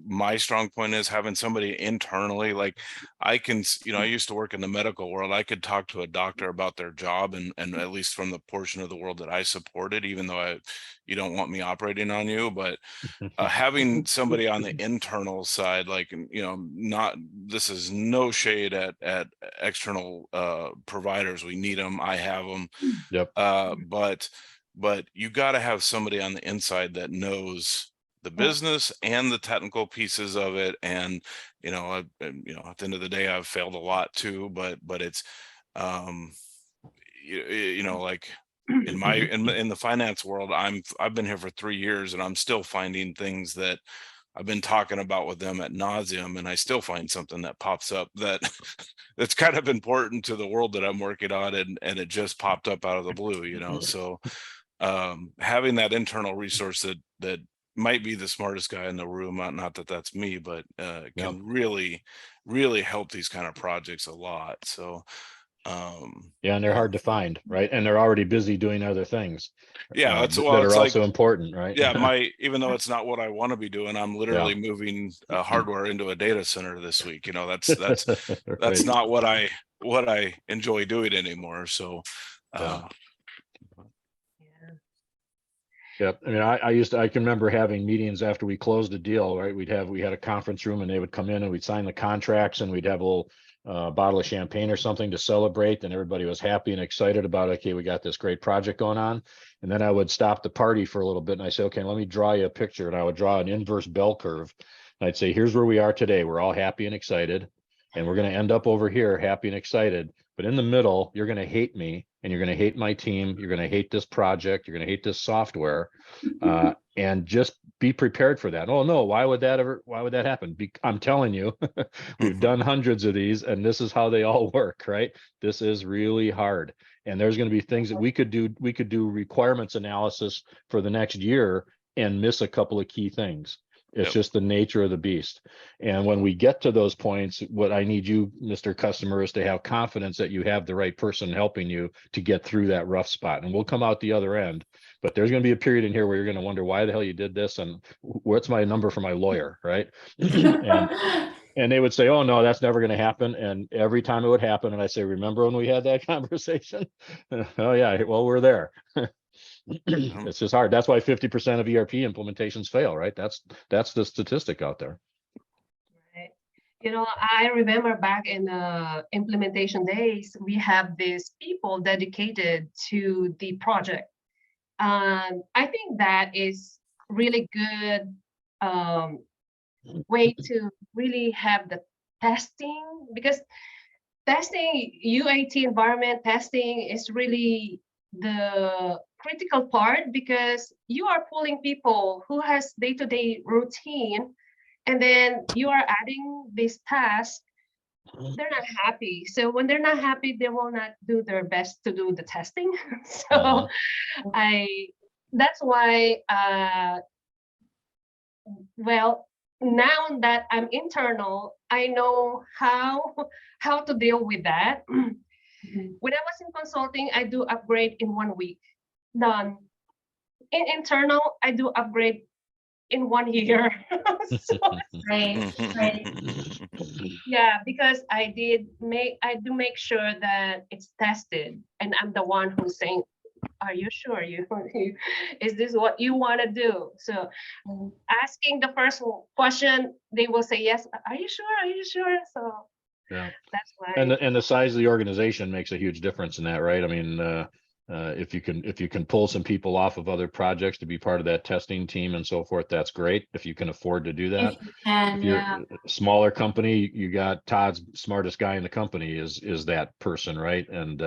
my strong point is having somebody internally. Like I can, you know, I used to work in the medical world. I could talk to a doctor about their job, and at least from the portion of the world that I supported, even though you don't want me operating on you, but having somebody on the internal side, like, you know, not, this is no shade at external providers. We need them. I have them. Yep. But you got to have somebody on the inside that knows the business and the technical pieces of it. And you know, you know, at the end of the day, I've failed a lot too. But it's you know, like in my in the finance world, I've been here for 3 years, and I'm still finding things that I've been talking about with them at nauseum, and I still find something that pops up that that's kind of important to the world that I'm working on, and it just popped up out of the blue, you know. So having that internal resource that might be the smartest guy in the room, not that that's me, but can really help these kind of projects a lot. So Yeah, and they're hard to find, right? And they're already busy doing other things yeah, that are also important, right? yeah, even though it's not what I want to be doing, I'm literally moving hardware into a data center this week. You know, that's Right. not what I enjoy doing anymore. So Yep. I mean, I can remember having meetings after we closed a deal, right? We had a conference room, and they would come in and we'd sign the contracts, and we'd have a little bottle of champagne or something to celebrate. And everybody was happy and excited about, okay, we got this great project going on. And then I would stop the party for a little bit, and I say, okay, let me draw you a picture. And I would draw an inverse bell curve. And I'd say, here's where we are today. We're all happy and excited, and we're going to end up over here happy and excited. But in the middle, you're going to hate me, and you're going to hate my team. You're going to hate this project. You're going to hate this software. And just be prepared for that. Oh no, why would that happen? I'm telling you, we've done hundreds of these, and this is how they all work, right? This is really hard. And there's going to be things that we could do requirements analysis for the next year and miss a couple of key things. It's just the nature of the beast. And when we get to those points, what I need you, Mr. Customer, is to have confidence that you have the right person helping you to get through that rough spot. And we'll come out the other end. But there's going to be a period in here where you're going to wonder why the hell you did this, and what's my number for my lawyer, right? And they would say, oh no, that's never going to happen. And every time it would happen, and I say, remember when we had that conversation? Oh yeah, well, we're there. It's just hard. That's why 50% of ERP implementations fail, right? That's the statistic out there. Right. You know, I remember back in the implementation days, we have these people dedicated to the project. I think that is really good way to really have the testing, because testing, UAT environment testing is really the critical part, because you are pulling people who has day-to-day routine, and then you are adding this task. They're not happy. So when they're not happy, they will not do their best to do the testing. So that's why well, now that I'm internal, I know how to deal with that. When I was in consulting, I do upgrade in 1 week. Done. In internal, I do upgrade in 1 year. So, Right. yeah, because I do make sure that it's tested, and I'm the one who's saying, are you sure is this what you want to do? So asking the first question, they will say yes. Are you sure? So yeah, that's why. And the size of the organization makes a huge difference in that, right? I mean, if you can pull some people off of other projects to be part of that testing team and so forth, that's great. If you can afford to do that. If you're a smaller company, you got Todd's smartest guy in the company is that person, right? And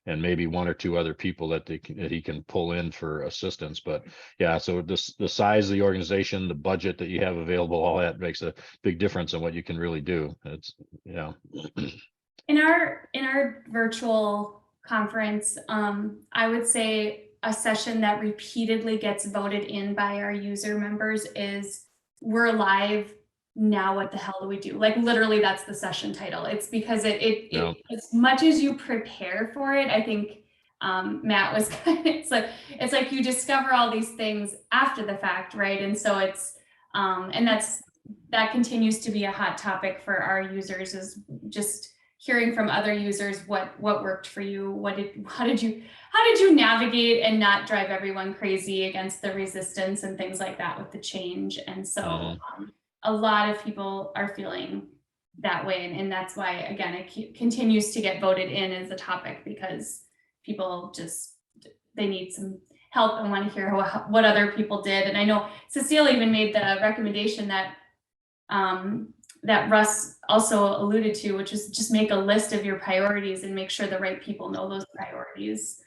maybe 1 or 2 other people that he can pull in for assistance. But yeah, so the size of the organization, the budget that you have available, all that makes a big difference in what you can really do. It's In our virtual conference, I would say a session that repeatedly gets voted in by our user members is, we're live now what the hell do we do? Like literally that's the session title. It's because it as much as you prepare for it, I think Matt was it's like you discover all these things after the fact, right? And so it's and that continues to be a hot topic for our users, is just hearing from other users what worked for you, how did you navigate and not drive everyone crazy against the resistance and things like that with the change. And so a lot of people are feeling that way, and that's why, again, it continues to get voted in as a topic, because people they need some help and want to hear what other people did. And I know Cecile even made the recommendation that that Russ also alluded to, which is just make a list of your priorities and make sure the right people know those priorities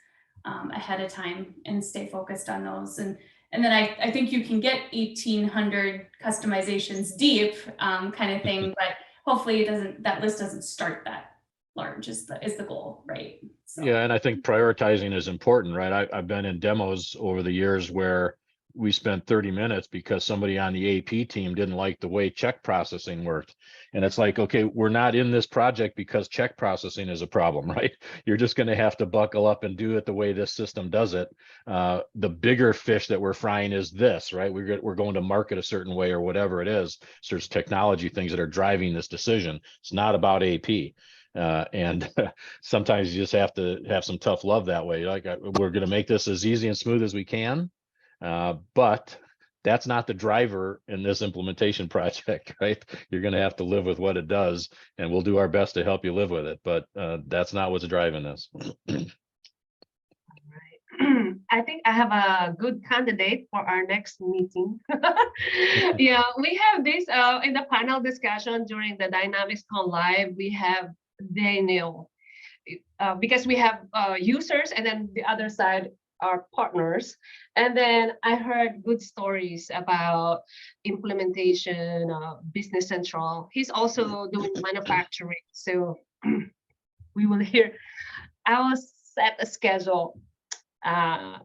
ahead of time and stay focused on those. And then I think you can get 1,800 customizations deep kind of thing, but hopefully that list doesn't start that large is the goal, right? So. Yeah, and I think prioritizing is important, right? I've been in demos over the years where we spent 30 minutes because somebody on the AP team didn't like the way check processing worked. And it's like, okay, we're not in this project because check processing is a problem, right? You're just going to have to buckle up and do it the way this system does it. The bigger fish that we're frying is this, right? We're going to market a certain way or whatever it is. So there's technology things that are driving this decision. It's not about AP. And sometimes you just have to have some tough love that way. Like, we're going to make this as easy and smooth as we can. But that's not the driver in this implementation project, right? You're going to have to live with what it does, and we'll do our best to help you live with it. But that's not what's driving this. I think I have a good candidate for our next meeting. Yeah, we have this in the panel discussion during the Dynamics Con Live. We have Daniel, because we have users, and then the other side are partners. And then I heard good stories about implementation, Business Central. He's also doing manufacturing. So we will hear, I will set a schedule.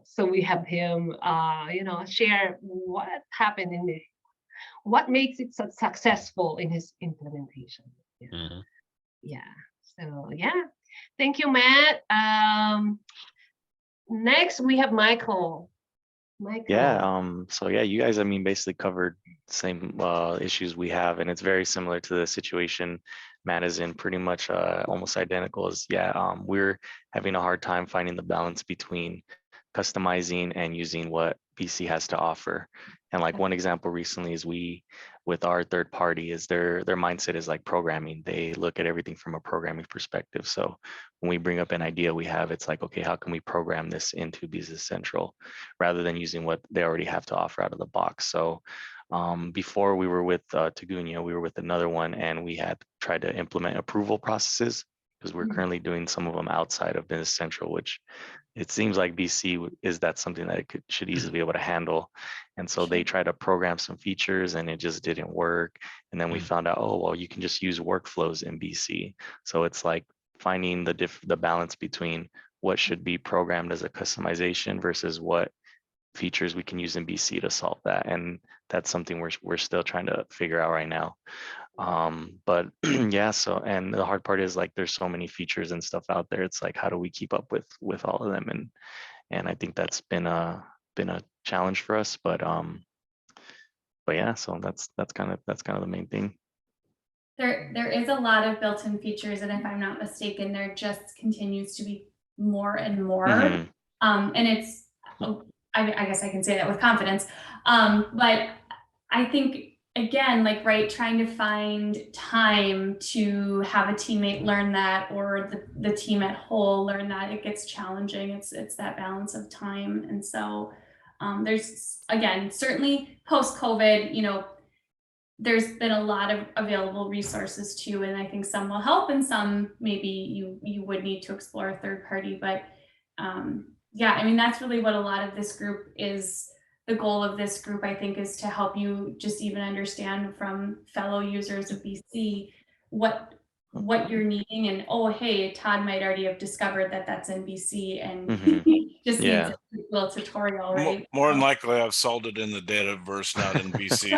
So we have him, share what happened what makes it so successful in his implementation. Yeah. Mm-hmm. Yeah. So yeah, thank you, Matt. Next, we have Michael. Yeah. So yeah, you guys, basically covered the same issues we have, and it's very similar to the situation Matt is in, pretty much almost identical as, we're having a hard time finding the balance between customizing and using what BC has to offer. And like one example recently is with our third party, is their mindset is like programming. They look at everything from a programming perspective. So when we bring up an idea we have, it's like, okay, how can we program this into Business Central rather than using what they already have to offer out of the box? So before we were with Tagunya, we were with another one, and we had tried to implement approval processes, because we're currently doing some of them outside of Business Central, which it seems like BC is that something that it should easily be able to handle. And so they tried to program some features and it just didn't work. And then we found out, oh, well, you can just use workflows in BC. So it's like finding the balance between what should be programmed as a customization versus what features we can use in BC to solve that. And that's something we're still trying to figure out right now. But yeah, so, and the hard part is like, there's so many features and stuff out there. It's like, how do we keep up with all of them? And I think that's been a challenge for us, but yeah, so that's kind of the main thing. There is a lot of built-in features, and if I'm not mistaken, there just continues to be more and more. Mm-hmm. And it's, I guess I can say that with confidence. But I think, again, like, right, trying to find time to have a teammate learn that, or the team at whole learn that, it gets challenging. It's that balance of time. And so there's, again, certainly post-COVID, there's been a lot of available resources too, and I think some will help, and some maybe you would need to explore a third party. But yeah, that's really what a lot of this group is. The goal of this group, I think, is to help you just even understand from fellow users of BC what you're needing, and oh, hey, Todd might already have discovered that that's in BC, and just needs a little tutorial, right? More than likely, I've solved it in the Dataverse, not in BC.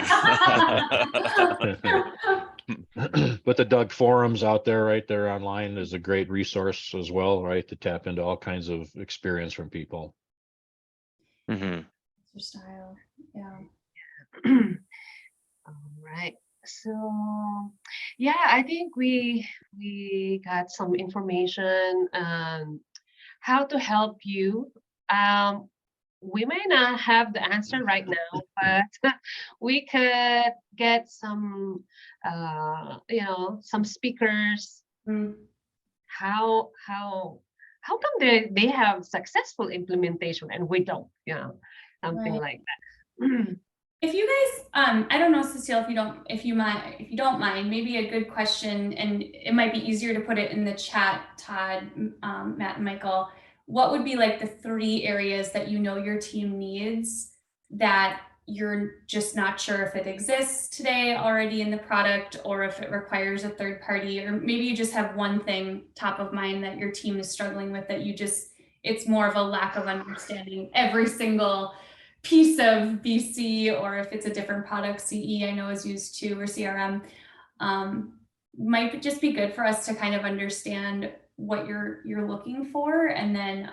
but the DUG forums out there, right there online is a great resource as well, right? To tap into all kinds of experience from people. Mm-hmm. Your style. Yeah. All right. So yeah, I think we got some information on how to help you. We may not have the answer right now, but we could get some some speakers. Mm. How come they have successful implementation and we don't, something Right. like that. If you guys, I don't know, Cecile, if you don't mind, maybe a good question, and it might be easier to put it in the chat, Todd, Matt, and Michael. What would be like the 3 areas that you know your team needs that you're just not sure if it exists today already in the product, or if it requires a third party, or maybe you just have one thing top of mind that your team is struggling with, that it's more of a lack of understanding every single piece of BC, or if it's a different product, CE I know is used too, or CRM. Might just be good for us to kind of understand what you're looking for, and then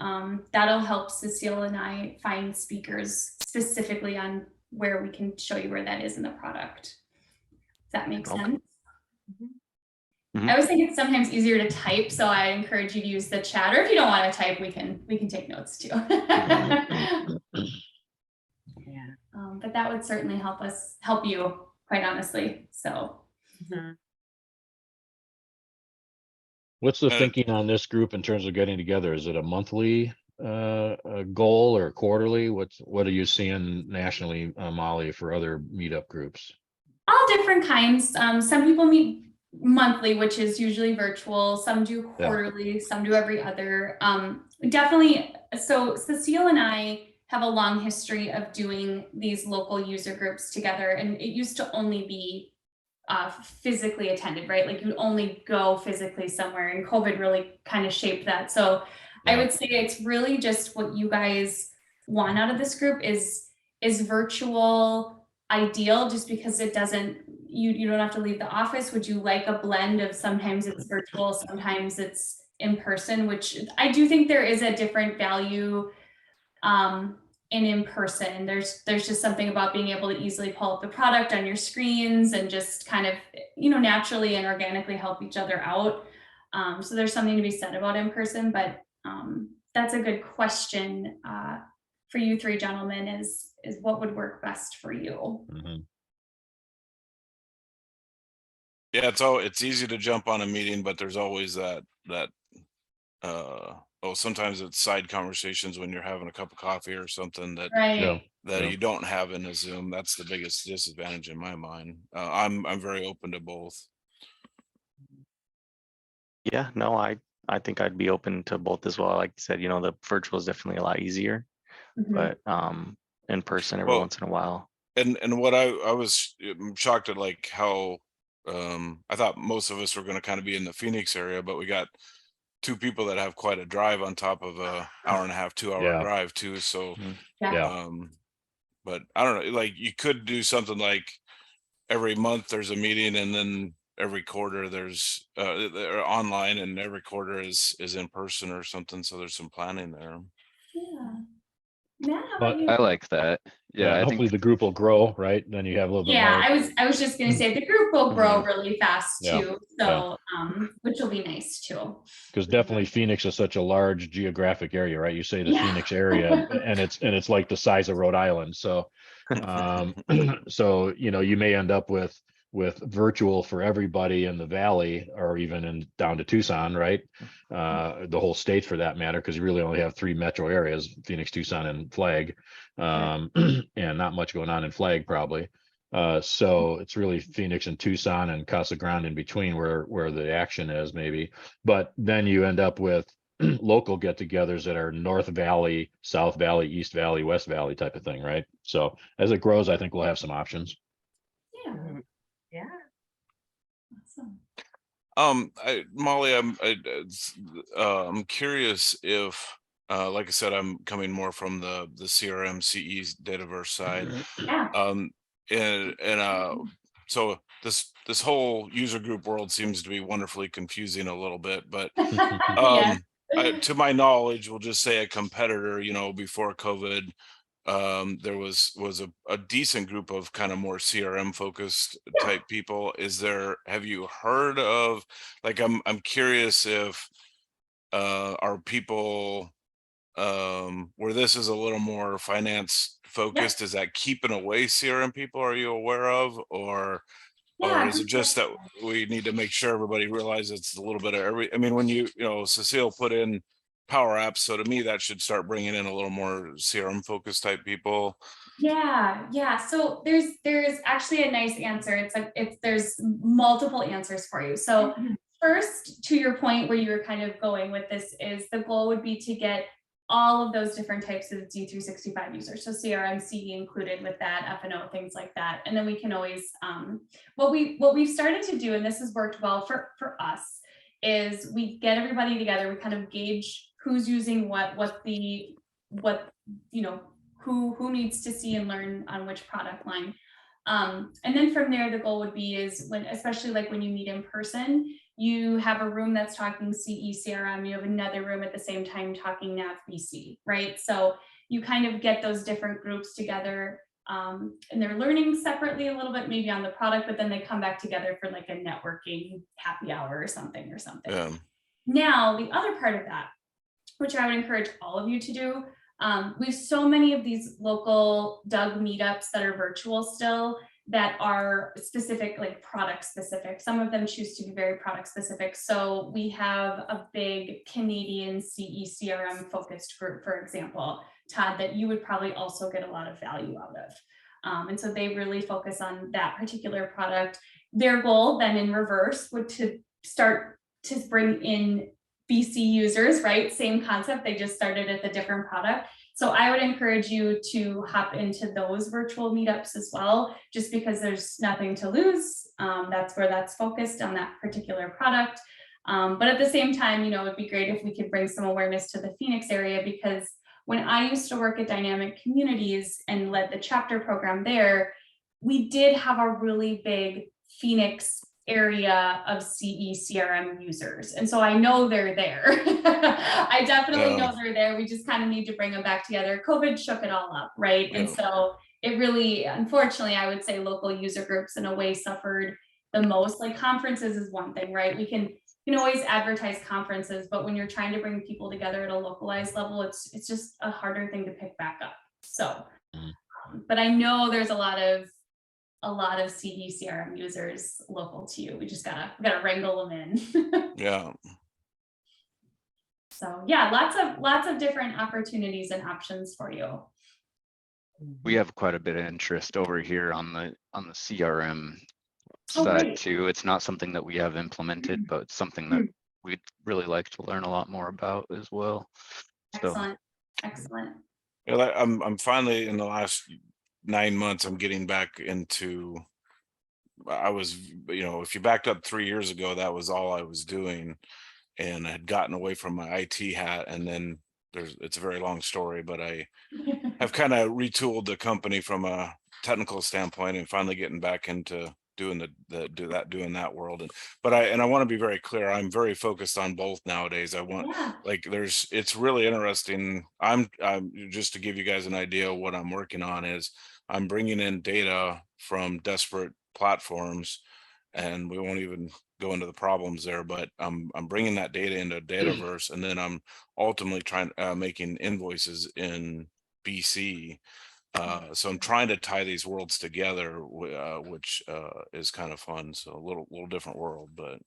that'll help Cecile and I find speakers specifically on where we can show you where that is in the product. Does that make sense? Mm-hmm. I always think it's sometimes easier to type, so I encourage you to use the chat, or if you don't want to type, we can take notes too. Yeah. But that would certainly help you, quite honestly. So. What's the thinking on this group in terms of getting together? Is it a monthly goal or quarterly? What are you seeing nationally, Molly, for other meetup groups? All different kinds. Some people meet monthly, which is usually virtual. Some do quarterly, some do every other. Definitely. So Cecile and I have a long history of doing these local user groups together, and it used to only be physically attended, right? Like you'd only go physically somewhere, and COVID really kind of shaped that. So I would say it's really just what you guys want out of this group is virtual ideal, just because it doesn't, you don't have to leave the office. Would you like a blend of sometimes it's virtual, sometimes it's in person, which I do think there is a different value in person. There's just something about being able to easily pull up the product on your screens and just kind of, naturally and organically help each other out. So there's something to be said about in person, but that's a good question for you 3 gentlemen, is what would work best for you? Mm-hmm. Yeah, it's easy to jump on a meeting, but there's always that sometimes it's side conversations when you're having a cup of coffee or something that you don't have in a Zoom. That's the biggest disadvantage in my mind. I'm very open to both. Yeah, no, I think I'd be open to both as well. Like you said, the virtual is definitely a lot easier, but in person every once in a while. And what I was shocked at, like how I thought most of us were going to kind of be in the Phoenix area, but we got 2 people that have quite a drive on top of a hour and a half, 2-hour drive too. So, but I don't know, like you could do something like every month there's a meeting, and then every quarter there's online, and every quarter is in person or something. So there's some planning there. Yeah. Matt, how about you? I like that. Yeah, I hopefully think the group will grow, right? Then you have a little bit more. I was just gonna say the group will grow really fast Yeah. too. So which will be nice too. Because definitely Phoenix is such a large geographic area, right? You say the Phoenix area, and it's like the size of Rhode Island. So so you may end up with virtual for everybody in the valley, or even down to Tucson, right? The whole state for that matter, because you really only have 3 metro areas: Phoenix, Tucson, and Flag, and not much going on in Flag probably. So it's really Phoenix and Tucson and Casa Grande in between where the action is, maybe. But then you end up with local get-togethers that are North Valley, South Valley, East Valley, West Valley type of thing, right? So as it grows, I think we'll have some options. Yeah. Awesome. Molly, I'm curious if, like I said, I'm coming more from the CRM CE Dataverse side. Yeah. And so this whole user group world seems to be wonderfully confusing a little bit, but Yes. to my knowledge, we'll just say a competitor, before COVID, there was a decent group of kind of more CRM focused type people. Have you heard of, like, I'm curious if are people where this is a little more finance focused, is that keeping away CRM people, are you aware of, or Yeah, is it good just that question. we need to make sure everybody realizes it's a little bit of every, I mean, when Cecile put in Power Apps, so to me, that should start bringing in a little more CRM focused type people. Yeah. So there's actually a nice answer. There's multiple answers for you. So first, to your point where you were kind of going with this, is the goal would be to get all of those different types of D365 users. So CRM, CE included with that, F&O, things like that. And then we can always, what we've started to do, and this has worked well for us, is we get everybody together, we kind of gauge who's using who needs to see and learn on which product line. And then from there, the goal would be especially like when you meet in person, you have a room that's talking CE CRM, you have another room at the same time talking Nav BC, right? So you kind of get those different groups together, and they're learning separately a little bit, maybe on the product, but then they come back together for like a networking happy hour or something. Yeah. Now, the other part of that, which I would encourage all of you to do, we have so many of these local DUG meetups that are virtual still, that are specific, like product specific. Some of them choose to be very product specific. So we have a big Canadian CE CRM focused group, for example, Todd, that you would probably also get a lot of value out of. And so they really focus on that particular product. Their goal then in reverse would to start to bring in BC users, right? Same concept, they just started at the different product. So I would encourage you to hop into those virtual meetups as well, just because there's nothing to lose. That's where that's focused on that particular product. But at the same time, it'd be great if we could bring some awareness to the Phoenix area, because when I used to work at Dynamic Communities and led the chapter program there, we did have a really big Phoenix area of CE CRM users. And so I know they're there. I definitely know they're there. We just kind of need to bring them back together. COVID shook it all up, right? And so it really, unfortunately, I would say local user groups in a way suffered the most. Like conferences is one thing, right? We can always advertise conferences, but when you're trying to bring people together at a localized level, it's just a harder thing to pick back up. So, but I know there's a lot of CE CRM users local to you. We gotta wrangle them in. Yeah. So yeah, lots of different opportunities and options for you. We have quite a bit of interest over here on the CRM Oh, side great. too. It's not something that we have implemented, but it's something that we'd really like to learn a lot more about as well. Excellent. Yeah, I'm finally, in the last 9 months, I'm getting back into, I was, if you backed up 3 years ago, that was all I was doing, and I had gotten away from my IT hat, and then it's a very long story, but I have kind of retooled the company from a technical standpoint and finally getting back into doing that world. But I want to be very clear, I'm very focused on both nowadays. I want, it's really interesting. I'm just to give you guys an idea of what I'm working on is I'm bringing in data from disparate platforms, and we won't even go into the problems there, but I'm bringing that data into Dataverse, and then I'm ultimately making invoices in BC. So I'm trying to tie these worlds together, which is kind of fun. So a little different world, but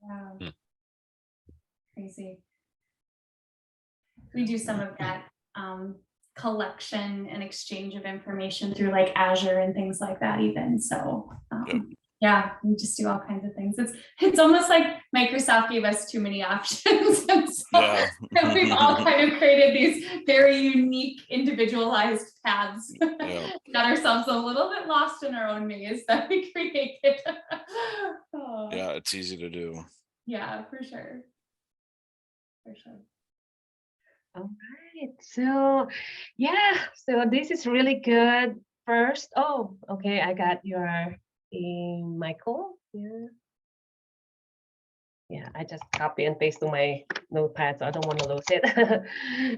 Wow. Crazy. We do some of that collection and exchange of information through like Azure and things like that even. So yeah, we just do all kinds of things. It's almost like Microsoft gave us too many options. And so we've all kind of created these very unique, individualized paths. Got ourselves a little bit lost in our own maze that we created. Yeah, it's easy to do. Yeah, for sure. For sure. All right. So yeah, so this is really good. First, okay, I got your Michael. Yeah, I just copy and paste to my notepad, so I don't want to lose it.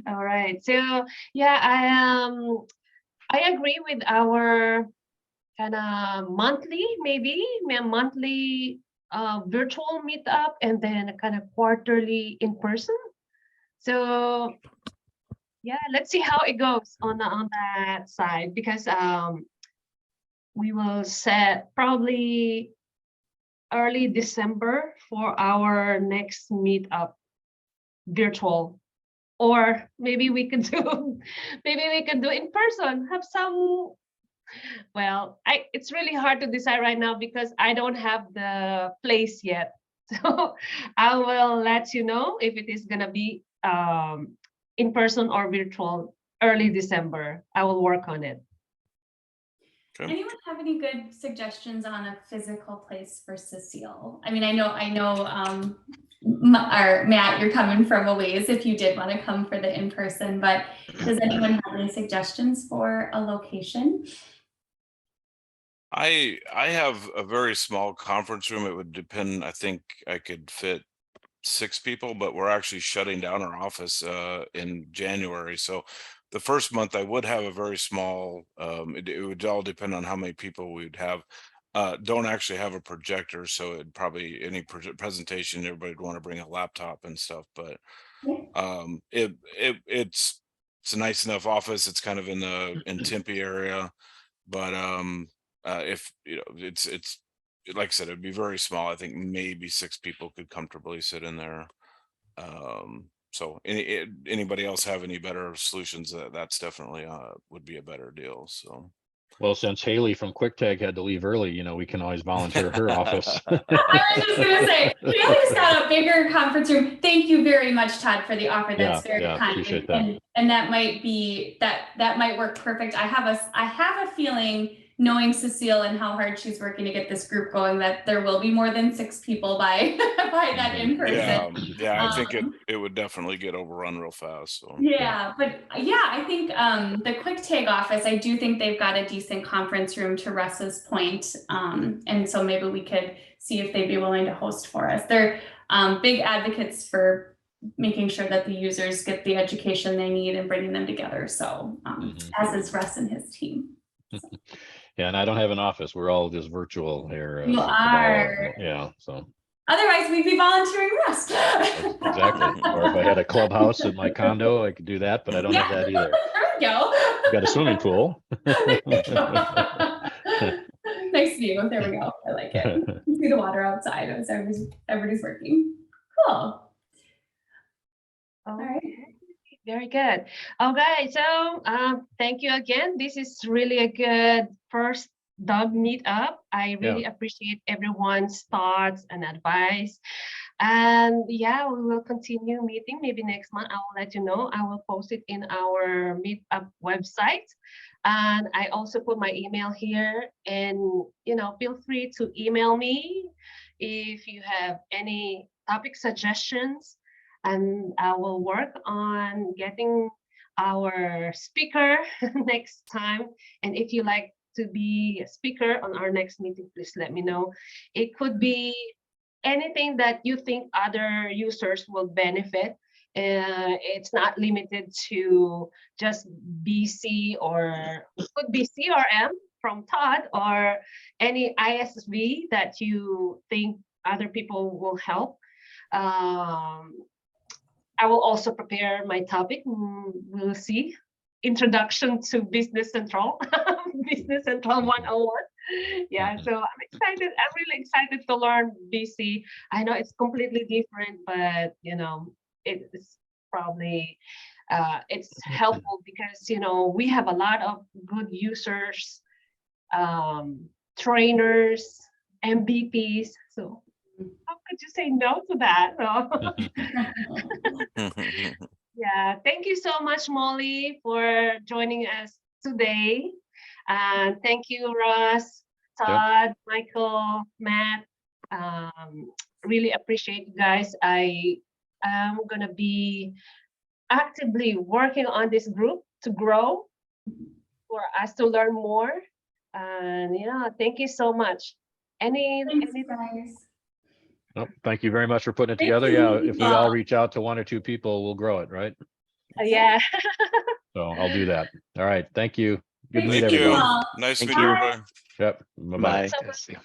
All right. So yeah, I agree with our kind of monthly, maybe monthly virtual meetup, and then a kind of quarterly in person. So yeah, let's see how it goes on that side, because we will set probably early December for our next meetup virtual, or maybe we could do in person, have some. Well, it's really hard to decide right now because I don't have the place yet. So I will let you know if it is gonna be in person or virtual early December. I will work on it. Okay. Anyone have any good suggestions on a physical place for Cecile? I mean, I know, or Matt, you're coming from a ways if you did want to come for the in-person, but does anyone have any suggestions for a location? I have a very small conference room. It would depend. I think I could fit 6 people, but we're actually shutting down our office in January. So the first month I would have a very small, it would all depend on how many people we'd have. Don't actually have a projector, so it'd probably any presentation, everybody would want to bring a laptop and stuff, but it's a nice enough office. It's kind of in Tempe area, but if you know, it's like I said, it'd be very small. I think maybe 6 people could comfortably sit in there. So anybody else have any better solutions? That's definitely would be a better deal. So Well, since Haley from QuickTag had to leave early, we can always volunteer her office. I was just gonna say, Haley's got a bigger conference room. Thank you very much, Todd, for the offer. That's very kind. Appreciate that. And that might be that might work perfect. I have a feeling, knowing Cecile and how hard she's working to get this group going, that there will be more than 6 people by that in person. Yeah, I think it would definitely get overrun real fast. So yeah, but yeah, I think the QuickTag office, I do think they've got a decent conference room, to Russ's point. And so maybe we could see if they'd be willing to host for us. They're big advocates for making sure that the users get the education they need and bringing them together. So as is Russ and his team. So. Yeah, and I don't have an office. We're all just virtual here. You are. Yeah, so. Otherwise, we'd be volunteering Russ. Exactly. Or if I had a clubhouse in my condo, I could do that, but I don't have that either. There we go. I've got a swimming pool. Nice view. There we go. I like it. You see the water outside as everybody's working. Cool. All right. Very good. Okay, so thank you again. This is really a good first DUG meetup. I really appreciate everyone's thoughts and advice. And yeah, we will continue meeting. Maybe next month I will let you know. I will post it in our meetup website. And I also put my email here, and feel free to email me if you have any topic suggestions. And I will work on getting our speaker next time. And if you like to be a speaker on our next meeting, please let me know. It could be anything that you think other users will benefit. It's not limited to just BC, or it could be CRM from Todd, or any ISV that you think other people will help. I will also prepare my topic. We'll see. Introduction to Business Central, Business Central 101. Yeah, so I'm excited. I'm really excited to learn BC. I know it's completely different, but it's probably it's helpful because we have a lot of good users, trainers, MVPs. So how could you say no to that? Yeah, thank you so much, Molly, for joining us today. And thank you, Russ, Todd, Michael, Matt. Really appreciate you guys. I am going to be actively working on this group to grow, for us to learn more. And yeah, thank you so much. Thanks, guys. Well, thank you very much for putting it Thank together. you, Yeah, if we all Lisa. reach out to 1 or 2 people, we'll grow it, right? Yeah. So I'll do that. All right. Thank you. Good to Thanks, meet Thank you. everybody. Lisa. Nice Thank meeting you. everybody. Yep. Bye-bye. Bye. So much. See ya.